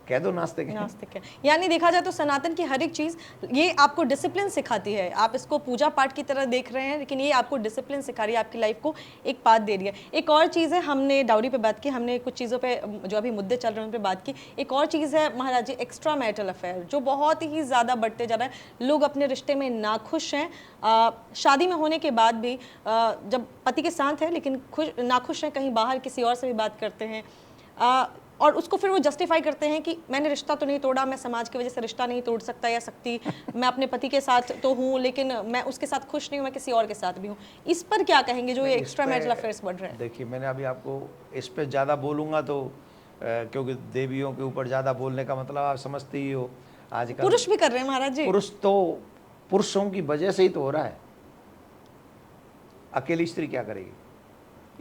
कह दो नास्तिक है। नास्तिक है। यानी देखा जाए तो सनातन की हर एक चीज़ ये आपको डिसिप्लिन सिखाती है। आप इसको पूजा पाठ की तरह देख रहे हैं, लेकिन ये आपको डिसिप्लिन सिखा रही है, आपकी लाइफ को एक पाथ दे रही है। एक और चीज़ है, हमने डाउरी पे बात की, हमने कुछ चीज़ों पे जो अभी मुद्दे चल रहे हैं उन पे बात की। एक और चीज़ है महाराज जी, एक्स्ट्रा मैरिटल अफेयर, जो बहुत ही ज़्यादा बढ़ते जा रहा है। लोग अपने रिश्ते में नाखुश हैं, शादी में होने के बाद भी, जब पति के साथ हैं लेकिन नाखुश हैं, कहीं बाहर किसी और से भी बात करते हैं, और उसको फिर वो जस्टिफाई करते हैं कि मैंने रिश्ता तो नहीं तोड़ा, मैं समाज की वजह से रिश्ता नहीं तोड़ सकता या सकती, मैं अपने पति के साथ तो हूँ लेकिन मैं उसके साथ खुश नहीं हूँ, मैं किसी और के साथ भी हूँ। इस पर क्या कहेंगे जो ये एक्स्ट्रा मैरिटल अफेयर्स बढ़ रहे हैं? देखिए, मैंने अभी आपको इस पे ज़्यादा बोलूँगा तो क्योंकि देवियों के ऊपर ज़्यादा बोलने का मतलब आप समझते ही हो आजकल पुरुष भी कर रहे हैं महाराज जी। पुरुष तो पुरुषों की वजह से ही तो हो रहा है। अकेली स्त्री क्या करेगी?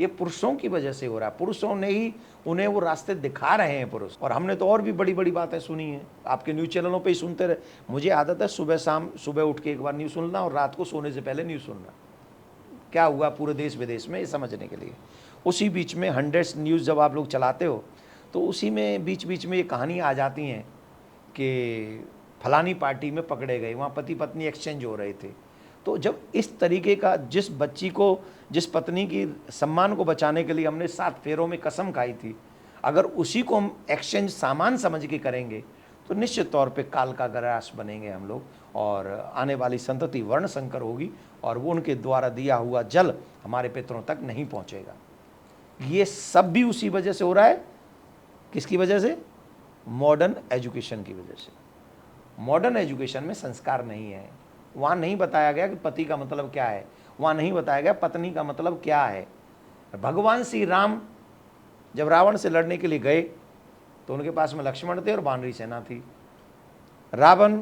ये पुरुषों की वजह से हो रहा है। पुरुषों ने ही उन्हें वो रास्ते दिखा रहे हैं पुरुष। और हमने तो और भी बड़ी बड़ी बातें सुनी हैं, आपके न्यूज़ चैनलों पे ही सुनते रहे। मुझे आदत है सुबह शाम, सुबह उठ के एक बार न्यूज़ सुनना और रात को सोने से पहले न्यूज़ सुनना, क्या हुआ पूरे देश विदेश में, ये समझने के लिए। उसी बीच में 100 न्यूज़ जब आप लोग चलाते हो तो उसी में बीच बीच में ये कहानी आ जाती हैं कि फलानी पार्टी में पकड़े गए, वहाँ पति पत्नी एक्सचेंज हो रहे थे। तो जब इस तरीके का, जिस बच्ची को, जिस पत्नी की सम्मान को बचाने के लिए हमने 7 फेरों में कसम खाई थी, अगर उसी को हम एक्सचेंज सामान समझ के करेंगे तो निश्चित तौर पे काल का ग्रास बनेंगे हम लोग, और आने वाली संतति वर्ण संकर होगी और वो उनके द्वारा दिया हुआ जल हमारे पितरों तक नहीं पहुँचेगा। ये सब भी उसी वजह से हो रहा है। किसकी वजह से? मॉडर्न एजुकेशन की वजह से। मॉडर्न एजुकेशन में संस्कार नहीं है। वहाँ नहीं बताया गया कि पति का मतलब क्या है, वहाँ नहीं बताया गया पत्नी का मतलब क्या है। भगवान श्री राम जब रावण से लड़ने के लिए गए तो उनके पास में लक्ष्मण थे और वानरी सेना थी। रावण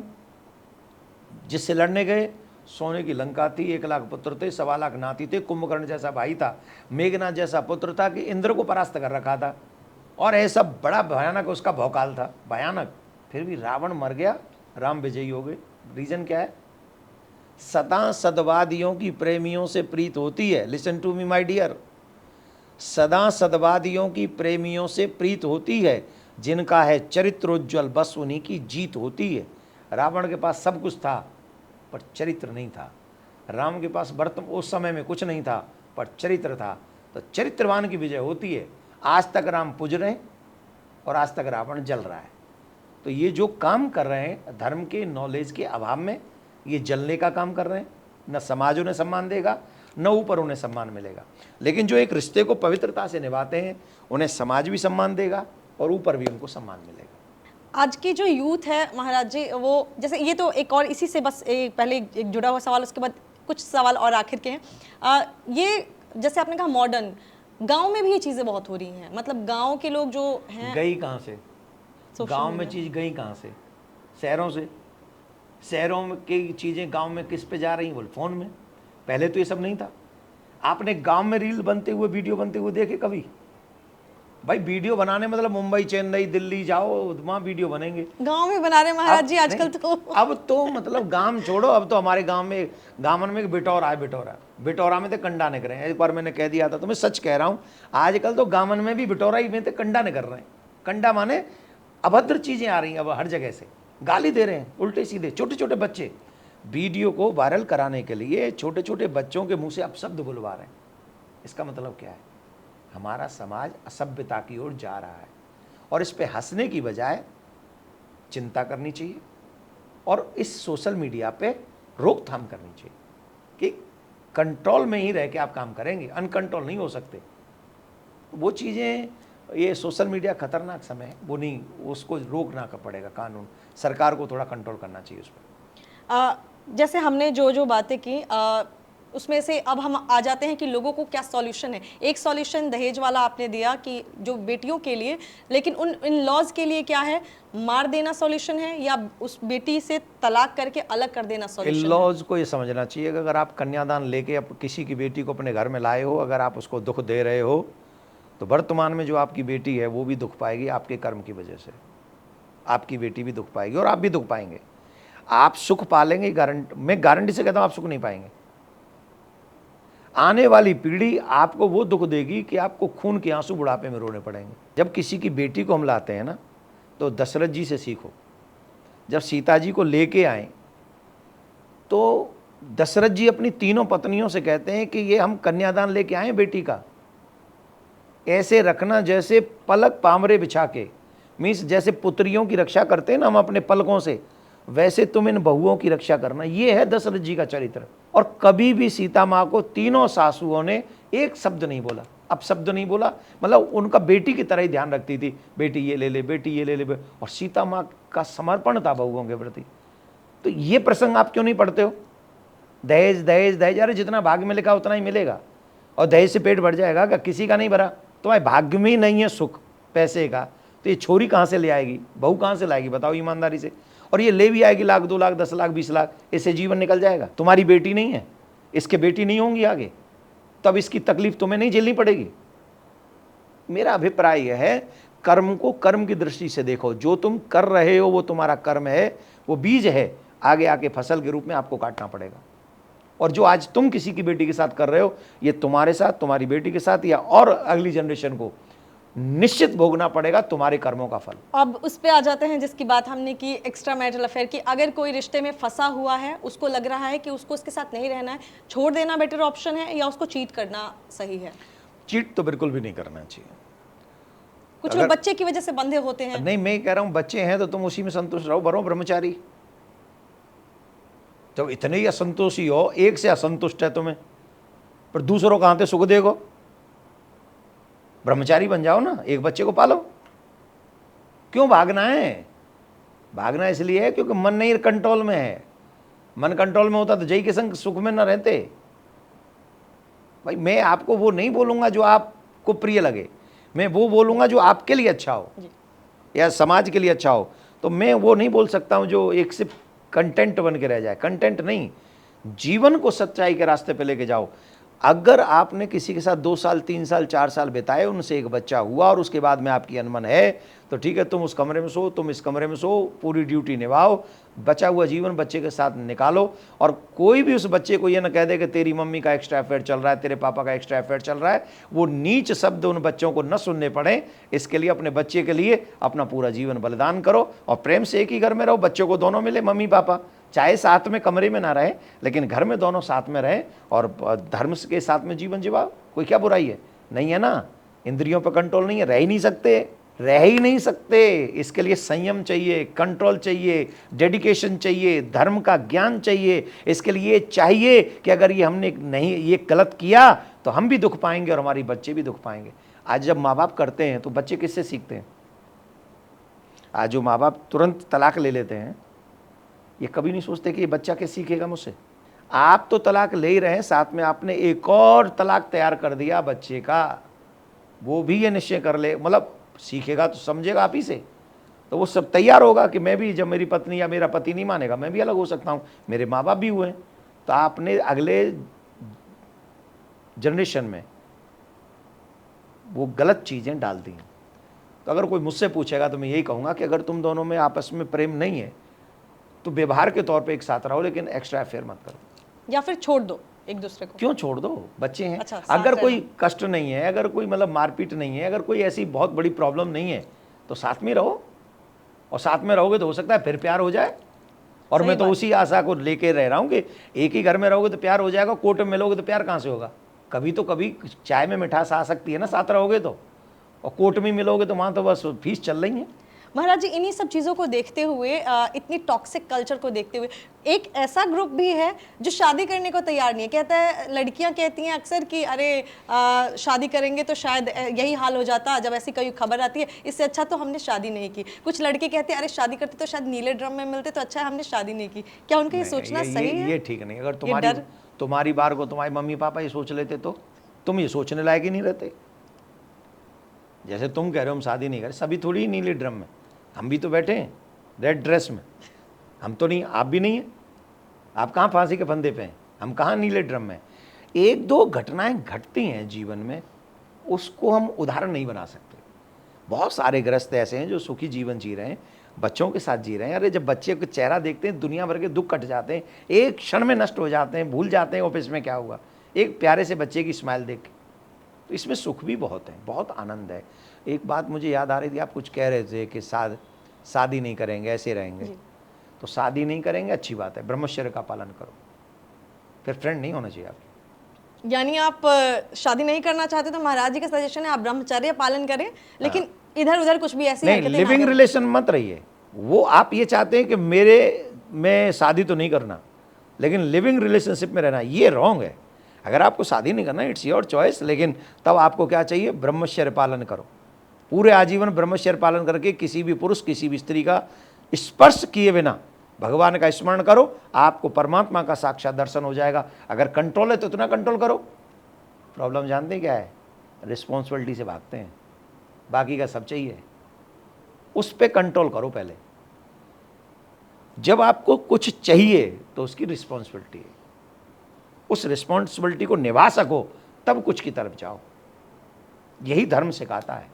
जिससे लड़ने गए सोने की लंका थी, 1 लाख पुत्र थे, 1.25 लाख नाती थे, कुंभकर्ण जैसा भाई था, मेघनाथ जैसा पुत्र था कि इंद्र को परास्त कर रखा था, और ऐसा बड़ा भयानक उसका भौकाल था, भयानक। फिर भी रावण मर गया, राम विजयी हो गए। रीजन क्या है? सदा सदवादियों की प्रेमियों से प्रीत होती है। Listen to me my dear, सदा सदवादियों की प्रेमियों से प्रीत होती है, जिनका है चरित्रोज्ज्वल बस उन्हीं की जीत होती है। रावण के पास सब कुछ था पर चरित्र नहीं था। राम के पास वर्तमान उस समय में कुछ नहीं था पर चरित्र था। तो चरित्रवान की विजय होती है। आज तक राम पुज रहे हैं और आज तक रावण जल रहा है। तो ये जो काम कर रहे हैं धर्म के नॉलेज के अभाव में, ये जलने का काम कर रहे हैं। न समाज उन्हें सम्मान देगा, न ऊपर उन्हें सम्मान मिलेगा। लेकिन जो एक रिश्ते को पवित्रता से निभाते हैं, उन्हें समाज भी सम्मान देगा और ऊपर भी उनको सम्मान मिलेगा। आज की जो यूथ है महाराज जी, वो जैसे ये तो एक और इसी से बस पहले एक जुड़ा हुआ सवाल, उसके बाद कुछ सवाल और आखिर के हैं। ये जैसे आपने कहा मॉडर्न, गांव में भी ये चीज़ें बहुत हो रही हैं, मतलब गांव के लोग जो हैं, गई कहाँ से? गांव में चीज़ गई कहाँ से? शहरों से। शहरों में की चीज़ें गांव में किस पे जा रही हैं? बोल फोन में। पहले तो ये सब नहीं था। आपने गांव में रील बनते हुए, वीडियो बनते हुए देखे कभी? भाई वीडियो बनाने मतलब मुंबई, चेन्नई, दिल्ली जाओ, वहाँ वीडियो बनेंगे। गांव में बना रहे महाराज जी आजकल। तो अब तो मतलब गांव छोड़ो, अब तो हमारे गांव में गामन में एक बिटौरा है, बिटौरा में तो कंडा नहीं कर रहे हैं। एक बार मैंने कह दिया था, तो मैं सच कह रहा हूँ, आजकल तो गामन में भी बिटौरा ही में तो कंडा नहीं कर रहे हैं। कंडा माने अभद्र चीज़ें आ रही हैं अब हर जगह से, गाली दे रहे हैं उल्टे सीधे। छोटे छोटे बच्चे वीडियो को वायरल कराने के लिए छोटे छोटे बच्चों के मुंह से अपशब्द बुलवा रहे हैं। इसका मतलब क्या है? हमारा समाज असभ्यता की ओर जा रहा है, और इस पे हंसने की बजाय चिंता करनी चाहिए और इस सोशल मीडिया पे रोकथाम करनी चाहिए कि कंट्रोल में ही रह के आप काम करेंगे, अनकंट्रोल नहीं हो सकते। वो चीज़ें, ये सोशल मीडिया खतरनाक समय है, वो नहीं, उसको रोकना का पड़ेगा। कानून, सरकार को थोड़ा कंट्रोल करना चाहिए उस पर। जैसे हमने जो जो बातें की, उसमें से अब हम आ जाते हैं कि लोगों को क्या सॉल्यूशन है। एक सॉल्यूशन दहेज वाला आपने दिया कि जो बेटियों के लिए, लेकिन उन इन लॉज के लिए क्या है? मार देना सॉल्यूशन है या उस बेटी से तलाक करके अलग कर देना सॉल्यूशन है? लॉज को ये समझना चाहिए कि अगर आप कन्यादान लेके अब किसी की बेटी को अपने घर में लाए हो, अगर आप उसको दुख दे रहे हो, तो वर्तमान में जो आपकी बेटी है वो भी दुख पाएगी आपके कर्म की वजह से। आपकी बेटी भी दुख पाएगी और आप भी दुख पाएंगे। आप सुख पालेंगे, मैं गारंटी से कहता हूँ, आप सुख नहीं पाएंगे। आने वाली पीढ़ी आपको वो दुख देगी कि आपको खून के आंसू बुढ़ापे में रोने पड़ेंगे। जब किसी की बेटी को हम लाते हैं ना, तो दशरथ जी से सीखो। जब सीता जी को लेके आए तो दशरथ जी अपनी तीनों पत्नियों से कहते हैं कि ये हम कन्यादान लेके आए बेटी का, ऐसे रखना जैसे पलक पामरे बिछा के, मीन्स जैसे पुत्रियों की रक्षा करते हैं ना हम अपने पलकों से, वैसे तुम इन बहुओं की रक्षा करना। ये है दशरथ जी का चरित्र। और कभी भी सीता माँ को तीनों सासुओं ने एक शब्द नहीं बोला, अब शब्द नहीं बोला, मतलब उनका बेटी की तरह ही ध्यान रखती थी, बेटी ये ले ले, बेटी ये ले ले। और सीता माँ का समर्पण था बहुओं के प्रति। तो ये प्रसंग आप क्यों नहीं पढ़ते हो? दहेज दहेज दहेज, अरे जितना भाग्य में लिखा उतना ही मिलेगा। और दहेज से पेट भर जाएगा क्या? किसी का नहीं भरा। तुम्हारे भाग्य में ही नहीं है सुख पैसे का, तो ये छोरी कहाँ से ले आएगी? बहू कहाँ से लाएगी? बताओ ईमानदारी से। और ये ले भी आएगी 1 लाख 2 लाख 10 लाख 20 लाख, इससे जीवन निकल जाएगा। तुम्हारी बेटी नहीं है, इसके बेटी नहीं होंगी आगे, तब इसकी तकलीफ तुम्हें नहीं झेलनी पड़ेगी। मेरा अभिप्राय यह है, कर्म को कर्म की दृष्टि से देखो। जो तुम कर रहे हो वो तुम्हारा कर्म है, वो बीज है, आगे आके फसल के रूप में आपको काटना पड़ेगा। और जो आज तुम किसी की बेटी के साथ कर रहे हो, ये तुम्हारे साथ, तुम्हारी बेटी के साथ, या और अगली जनरेशन को निश्चित भोगना पड़ेगा तुम्हारे कर्मों का फल। अब उस पे आ जाते हैं जिसकी बात हमने की, एक्स्ट्रा मैरिटल अफेयर की। अगर कोई रिश्ते में फंसा हुआ है, उसको लग रहा है कि उसको उसके साथ नहीं रहना है, छोड़ देना बेटर ऑप्शन है या उसको चीट करना सही है? चीट तो बिल्कुल भी नहीं करना चाहिए। कुछ लोग बच्चे की वजह से बंधे होते हैं। नहीं, मैं कह रहा हूं बच्चे हैं तो तुम उसी में संतुष्ट रहो, बनो ब्रह्मचारी। जब इतने ही असंतोषी हो, एक से असंतुष्ट है तुम्हें, पर दूसरों कहां से सुख देगो? ब्रह्मचारी बन जाओ ना, एक बच्चे को पालो। क्यों भागना है? भागना इसलिए है क्योंकि मन नहीं कंट्रोल में है। मन कंट्रोल में होता तो जय के संग सुख में न रहते। भाई मैं आपको वो नहीं बोलूंगा जो आपको प्रिय लगे, मैं वो बोलूंगा जो आपके लिए अच्छा हो या समाज के लिए अच्छा हो। तो मैं वो नहीं बोल सकता हूं जो एक सिर्फ कंटेंट बन के रह जाए। कंटेंट नहीं, जीवन को सच्चाई के रास्ते पे लेके जाओ। अगर आपने किसी के साथ 2 साल 3 साल 4 साल बिताए, उनसे एक बच्चा हुआ और उसके बाद में आपकी अनबन है, तो ठीक है, तुम उस कमरे में सो, तुम इस कमरे में सो, पूरी ड्यूटी निभाओ, बचा हुआ जीवन बच्चे के साथ निकालो। और कोई भी उस बच्चे को ये ना कह दे कि तेरी मम्मी का एक्स्ट्रा अफेयर चल रहा है, तेरे पापा का एक्स्ट्रा अफेयर चल रहा है। वो नीच शब्द उन बच्चों को न सुनने पड़े, इसके लिए अपने बच्चे के लिए अपना पूरा जीवन बलिदान करो और प्रेम से एक ही घर में रहो। बच्चों को दोनों मिले, मम्मी पापा, चाहे साथ में कमरे में ना रहे, लेकिन घर में दोनों साथ में रहें और धर्म के साथ में जीवन जिवाओ। कोई क्या बुराई है? नहीं है ना। इंद्रियों पर कंट्रोल नहीं है, रह ही नहीं सकते, रह ही नहीं सकते। इसके लिए संयम चाहिए, कंट्रोल चाहिए, डेडिकेशन चाहिए, धर्म का ज्ञान चाहिए। इसके लिए चाहिए कि अगर ये हमने नहीं ये गलत किया तो हम भी दुख पाएंगे और हमारी बच्चे भी दुख पाएंगे। आज जब माँ बाप करते हैं तो बच्चे किससे सीखते हैं? आज जो माँ बाप तुरंत तलाक ले लेते हैं, ये कभी नहीं सोचते कि ये बच्चा क्या सीखेगा मुझसे। आप तो तलाक ले ही रहे हैं, साथ में आपने एक और तलाक तैयार कर दिया बच्चे का। वो भी ये निश्चय कर ले, मतलब सीखेगा तो समझेगा आप ही से, तो वो सब तैयार होगा कि मैं भी, जब मेरी पत्नी या मेरा पति नहीं मानेगा, मैं भी अलग हो सकता हूँ। मेरे माँ बाप भी हुए हैं। तो आपने अगले जनरेशन में वो गलत चीज़ें डाल दी हैं। तो अगर कोई मुझसे पूछेगा तो मैं यही कहूँगा कि अगर तुम दोनों में आपस में प्रेम नहीं है तो व्यवहार के तौर पे एक साथ रहो, लेकिन एक्स्ट्रा अफेयर मत करो, या फिर छोड़ दो एक दूसरे को। क्यों छोड़ दो? बच्चे हैं। अच्छा, अगर कोई कष्ट नहीं है, अगर कोई मतलब मारपीट नहीं है, अगर कोई ऐसी बहुत बड़ी प्रॉब्लम नहीं है, तो साथ में रहो। और साथ में रहोगे तो हो सकता है फिर प्यार हो जाए। और मैं तो उसी आशा को लेके रह रहा हूँ कि एक ही घर में रहोगे तो प्यार हो जाएगा, कोर्ट में मिलोगे तो प्यार कहाँ से होगा? कभी तो कभी चाय में मिठास आ सकती है ना साथ रहोगे तो। और कोर्ट में मिलोगे तो वहाँ तो बस फीस चल रही है। महाराज जी, इन्हीं सब चीज़ों को देखते हुए, इतनी टॉक्सिक कल्चर को देखते हुए, एक ऐसा ग्रुप भी है जो शादी करने को तैयार नहीं है। कहता है, लड़कियां कहती हैं अक्सर कि अरे शादी करेंगे तो शायद यही हाल हो जाता, जब ऐसी कोई खबर आती है, इससे अच्छा तो हमने शादी नहीं की। कुछ लड़के कहते हैं अरे शादी करते तो शायद नीले ड्रम में मिलते, तो अच्छा है हमने शादी नहीं की। क्या उनका ये सोचना सही है? ये ठीक नहीं। अगर तुम्हारी बार को तुम्हारे मम्मी पापा ये सोच लेते तो तुम ये सोचने लायक ही नहीं रहते। जैसे तुम कह रहे हो हम शादी नहीं करें, सभी थोड़ी नीले ड्रम में, हम भी तो बैठे हैं रेड ड्रेस में। हम तो नहीं, आप भी नहीं हैं। आप कहाँ फांसी के फंदे पे हैं, हम कहाँ नीले ड्रम में। एक दो घटनाएं घटती हैं जीवन में, उसको हम उदाहरण नहीं बना सकते। बहुत सारे ग्रस्त ऐसे हैं जो सुखी जीवन जी रहे हैं, बच्चों के साथ जी रहे हैं। अरे जब बच्चे का चेहरा देखते हैं, दुनिया भर के दुख कट जाते हैं, एक क्षण में नष्ट हो जाते हैं, भूल जाते हैं ऑफिस में क्या हुआ, एक प्यारे से बच्चे की स्माइल देख के। तो इसमें सुख भी बहुत है, बहुत आनंद है। एक बात मुझे याद आ रही थी, आप कुछ कह रहे थे कि शादी नहीं करेंगे, ऐसे रहेंगे। तो शादी नहीं करेंगे, अच्छी बात है, ब्रह्मचर्य का पालन करो, फिर फ्रेंड नहीं होना चाहिए आपके। यानी आप शादी नहीं करना चाहते तो महाराज जी का सजेशन है आप ब्रह्मचर्य पालन करें, लेकिन इधर उधर कुछ भी ऐसी नहीं, लिविंग रिलेशन मत रहिए। वो आप ये चाहते हैं कि मैं शादी तो नहीं करना, लेकिन लिविंग रिलेशनशिप में रहना, ये रॉन्ग है। अगर आपको शादी नहीं करना, इट्स योर चॉइस, लेकिन तब आपको क्या चाहिए? ब्रह्मचर्य पालन करो। पूरे आजीवन ब्रह्मचर्य पालन करके किसी भी पुरुष, किसी भी स्त्री का स्पर्श किए बिना भगवान का स्मरण करो, आपको परमात्मा का साक्षात दर्शन हो जाएगा। अगर कंट्रोल है तो इतना कंट्रोल करो। प्रॉब्लम जानते हैं क्या है? रिस्पॉन्सिबिलिटी से भागते हैं, बाकी का सब चाहिए, उस पर कंट्रोल करो पहले। जब आपको कुछ चाहिए तो उसकी रिस्पॉन्सिबिलिटी है, उस रिस्पॉन्सिबिलिटी को निभा सको तब कुछ की तरफ जाओ। यही धर्म सिखाता है।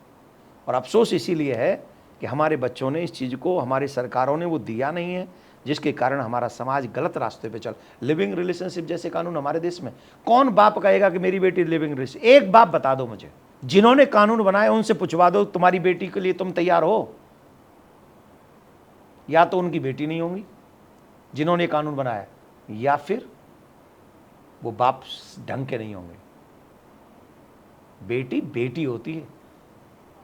और अफसोस इसीलिए है कि हमारे बच्चों ने इस चीज़ को, हमारी सरकारों ने वो दिया नहीं है, जिसके कारण हमारा समाज गलत रास्ते पे चल। लिविंग रिलेशनशिप जैसे कानून हमारे देश में, कौन बाप कहेगा कि मेरी बेटी लिविंग रिलेशन? एक बाप बता दो मुझे, जिन्होंने कानून बनाए उनसे पूछवा दो, तुम्हारी बेटी के लिए तुम तैयार हो? या तो उनकी बेटी नहीं होंगी जिन्होंने कानून बनाया, या फिर वो बाप ढंग के नहीं होंगे। बेटी बेटी होती है।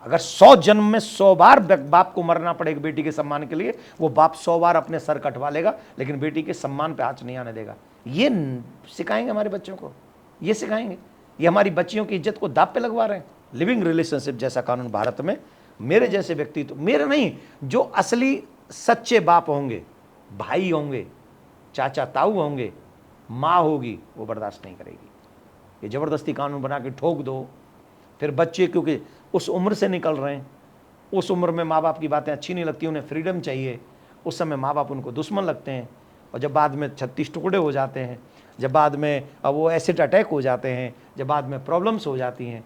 अगर 100 जन्म में 100 बार बाप को मरना पड़े एक बेटी के सम्मान के लिए, वो बाप 100 बार अपने सर कटवा लेगा, लेकिन बेटी के सम्मान पे हाथ नहीं आने देगा। ये सिखाएंगे हमारे बच्चों को, ये सिखाएंगे। ये हमारी बच्चियों की इज्जत को दांव पे लगवा रहे हैं। लिविंग रिलेशनशिप जैसा कानून भारत में, मेरे जैसे व्यक्ति तो, मेरे नहीं, जो असली सच्चे बाप होंगे, भाई होंगे, चाचा ताऊ होंगे, माँ होगी, वो बर्दाश्त नहीं करेगी। ये ज़बरदस्ती कानून बना के ठोक दो, फिर बच्चे क्योंकि उस उम्र से निकल रहे हैं, उस उम्र में माँ बाप की बातें अच्छी नहीं लगती, उन्हें फ्रीडम चाहिए, उस समय माँ बाप उनको दुश्मन लगते हैं, और जब बाद में 36 टुकड़े हो जाते हैं, जब बाद में अब वो एसिड अटैक हो जाते हैं, जब बाद में प्रॉब्लम्स हो जाती हैं,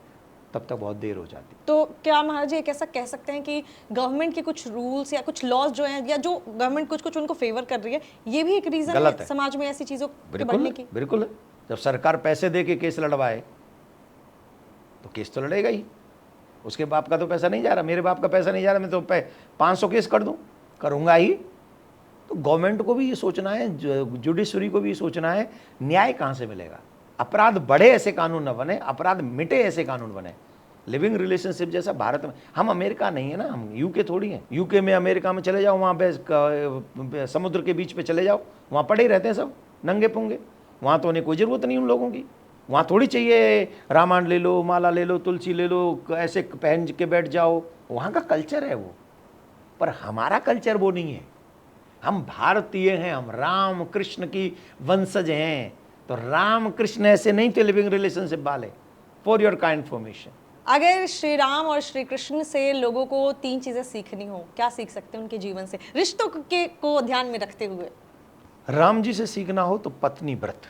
तब तक बहुत देर हो जाती है। तो क्या महाराज जी एक ऐसा कह सकते हैं कि गवर्नमेंट के कुछ रूल्स या कुछ लॉज जो हैं या जो गवर्नमेंट कुछ कुछ उनको फेवर कर रही है, ये भी एक रीजन गलत है है। समाज में ऐसी चीजों के बिल्कुल बढ़ने है, की? बिल्कुल है। जब सरकार पैसे दे के केस लड़वाए तो केस तो लड़ेगा ही। उसके बाप का तो पैसा नहीं जा रहा, मेरे बाप का पैसा नहीं जा रहा, मैं तो 500 केस कर दूं, करूंगा ही। तो गवर्नमेंट को भी ये सोचना है, जुडिशरी को भी ये सोचना है, न्याय कहाँ से मिलेगा। अपराध बढ़े ऐसे कानून न बने, अपराध मिटे ऐसे कानून बने। लिविंग रिलेशनशिप जैसा भारत में, हम अमेरिका नहीं है ना, हम यूके थोड़ी हैं। यूके में, अमेरिका में चले जाओ, वहाँ पे समुद्र के बीच पे चले जाओ, वहाँ पड़े ही रहते हैं सब नंगे पुंगे। वहाँ तो उन्हें कोई ज़रूरत नहीं उन लोगों की। वहाँ थोड़ी चाहिए रामायण ले लो, माला ले लो, तुलसी ले लो, ऐसे पहन के बैठ जाओ। वहाँ का कल्चर है वो, पर हमारा कल्चर वो नहीं है। हम भारतीय हैं, हम राम कृष्ण की वंशज हैं। तो राम कृष्ण ऐसे नहीं थे लिविंग रिलेशनशिप वाले। फॉर योर काइंड इन्फॉर्मेशन, अगर श्री राम और श्री कृष्ण से लोगों को 3 चीजें सीखनी हो, क्या सीख सकते हैं उनके जीवन से, रिश्तों के को ध्यान में रखते हुए? राम जी से सीखना हो तो पत्नी व्रत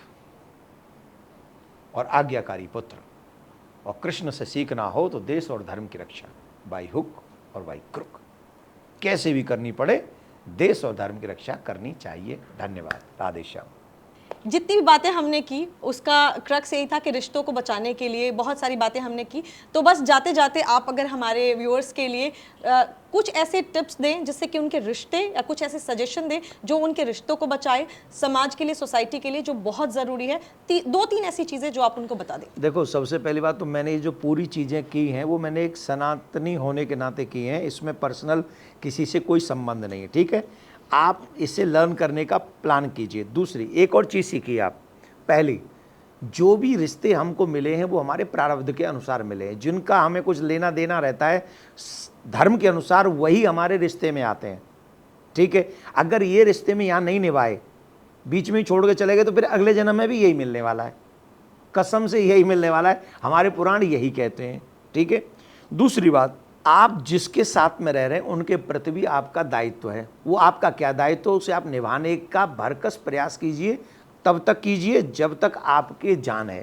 और आज्ञाकारी पुत्र, और कृष्ण से सीखना हो तो देश और धर्म की रक्षा बाई हुक और बाई क्रुक। कैसे भी करनी पड़े, देश और धर्म की रक्षा करनी चाहिए। धन्यवाद। राधे श्याम। जितनी भी बातें हमने की उसका क्रक्स यही था कि रिश्तों को बचाने के लिए बहुत सारी बातें हमने की। तो बस जाते जाते आप अगर हमारे व्यूअर्स के लिए कुछ ऐसे टिप्स दें जिससे कि उनके रिश्ते, या कुछ ऐसे सजेशन दें जो उनके रिश्तों को बचाए, समाज के लिए, सोसाइटी के लिए, जो बहुत ज़रूरी है। 2-3 ऐसी चीज़ें जो आप उनको बता दें। देखो, सबसे पहली बात तो मैंने ये जो पूरी चीज़ें की हैं वो मैंने एक सनातनी होने के नाते की हैं। इसमें पर्सनल किसी से कोई संबंध नहीं है, ठीक है। आप इसे लर्न करने का प्लान कीजिए। दूसरी एक और चीज़ सीखिए आप। पहली, जो भी रिश्ते हमको मिले हैं वो हमारे प्रारब्ध के अनुसार मिले हैं। जिनका हमें कुछ लेना देना रहता है धर्म के अनुसार, वही हमारे रिश्ते में आते हैं, ठीक है। अगर ये रिश्ते में यहाँ नहीं निभाए, बीच में ही छोड़ के चले गए, तो फिर अगले जन्म में भी यही मिलने वाला है। कसम से यही मिलने वाला है, हमारे पुराण यही कहते हैं, ठीक है। दूसरी बात, आप जिसके साथ में रह रहे हैं उनके प्रति भी आपका दायित्व है। वो आपका क्या दायित्व, उसे आप निभाने का भरकस प्रयास कीजिए। तब तक कीजिए जब तक आपके जान है,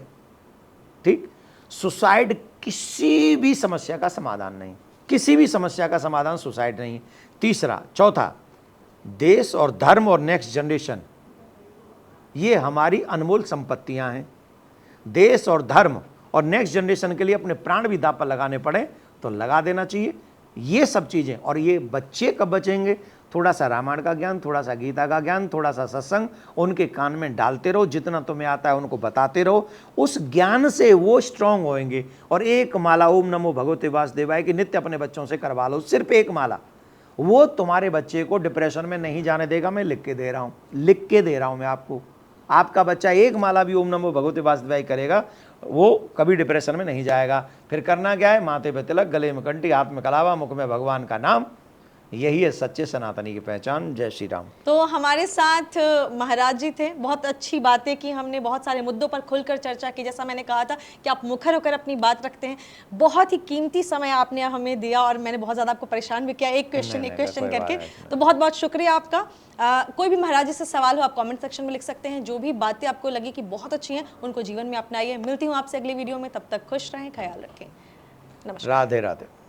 ठीक। सुसाइड किसी भी समस्या का समाधान नहीं, किसी भी समस्या का समाधान सुसाइड नहीं। तीसरा, चौथा, देश और धर्म और नेक्स्ट जनरेशन, ये हमारी अनमोल संपत्तियां हैं। देश और धर्म और नेक्स्ट जनरेशन के लिए अपने प्राण भी दांव पर लगाने पड़े तो लगा देना चाहिए। ये सब चीज़ें, और ये बच्चे कब बचेंगे, थोड़ा सा रामायण का ज्ञान, थोड़ा सा गीता का ज्ञान, थोड़ा सा सत्संग उनके कान में डालते रहो। जितना तुम्हें आता है उनको बताते रहो। उस ज्ञान से वो स्ट्रांग होंगे। और एक माला ओम नमो भगवते वासुदेवाय की नित्य अपने बच्चों से करवा लो, सिर्फ एक माला। वो तुम्हारे बच्चे को डिप्रेशन में नहीं जाने देगा। मैं लिख के दे रहा हूँ, लिख के दे रहा हूँ मैं आपको। आपका बच्चा एक माला भी ओम नमो भगवते वासुदेवाय करेगा, वो कभी डिप्रेशन में नहीं जाएगा। फिर करना क्या है, माथे पे तिलक, गले में कंठी, हाथ में कलावा, मुख में भगवान का नाम। यही है सच्चे सनातनी की पहचान। जय श्री राम। तो हमारे साथ महाराज जी थे, बहुत अच्छी बातें की हमने, बहुत सारे मुद्दों पर खुलकर चर्चा की। जैसा मैंने कहा था कि आप मुखर होकर अपनी बात रखते हैं। बहुत ही कीमती समय आपने हमें दिया और मैंने बहुत ज़्यादा आपको परेशान भी किया एक क्वेश्चन करके। तो बहुत बहुत शुक्रिया आपका। कोई भी महाराज जी से सवाल हो आप कमेंट सेक्शन में लिख सकते हैं। जो भी बातें आपको लगी कि बहुत अच्छी हैं उनको जीवन में अपनाइए। मिलती हूँ आपसे अगली वीडियो में, तब तक खुश रहें, ख्याल रखें। नमस्कार। राधे राधे।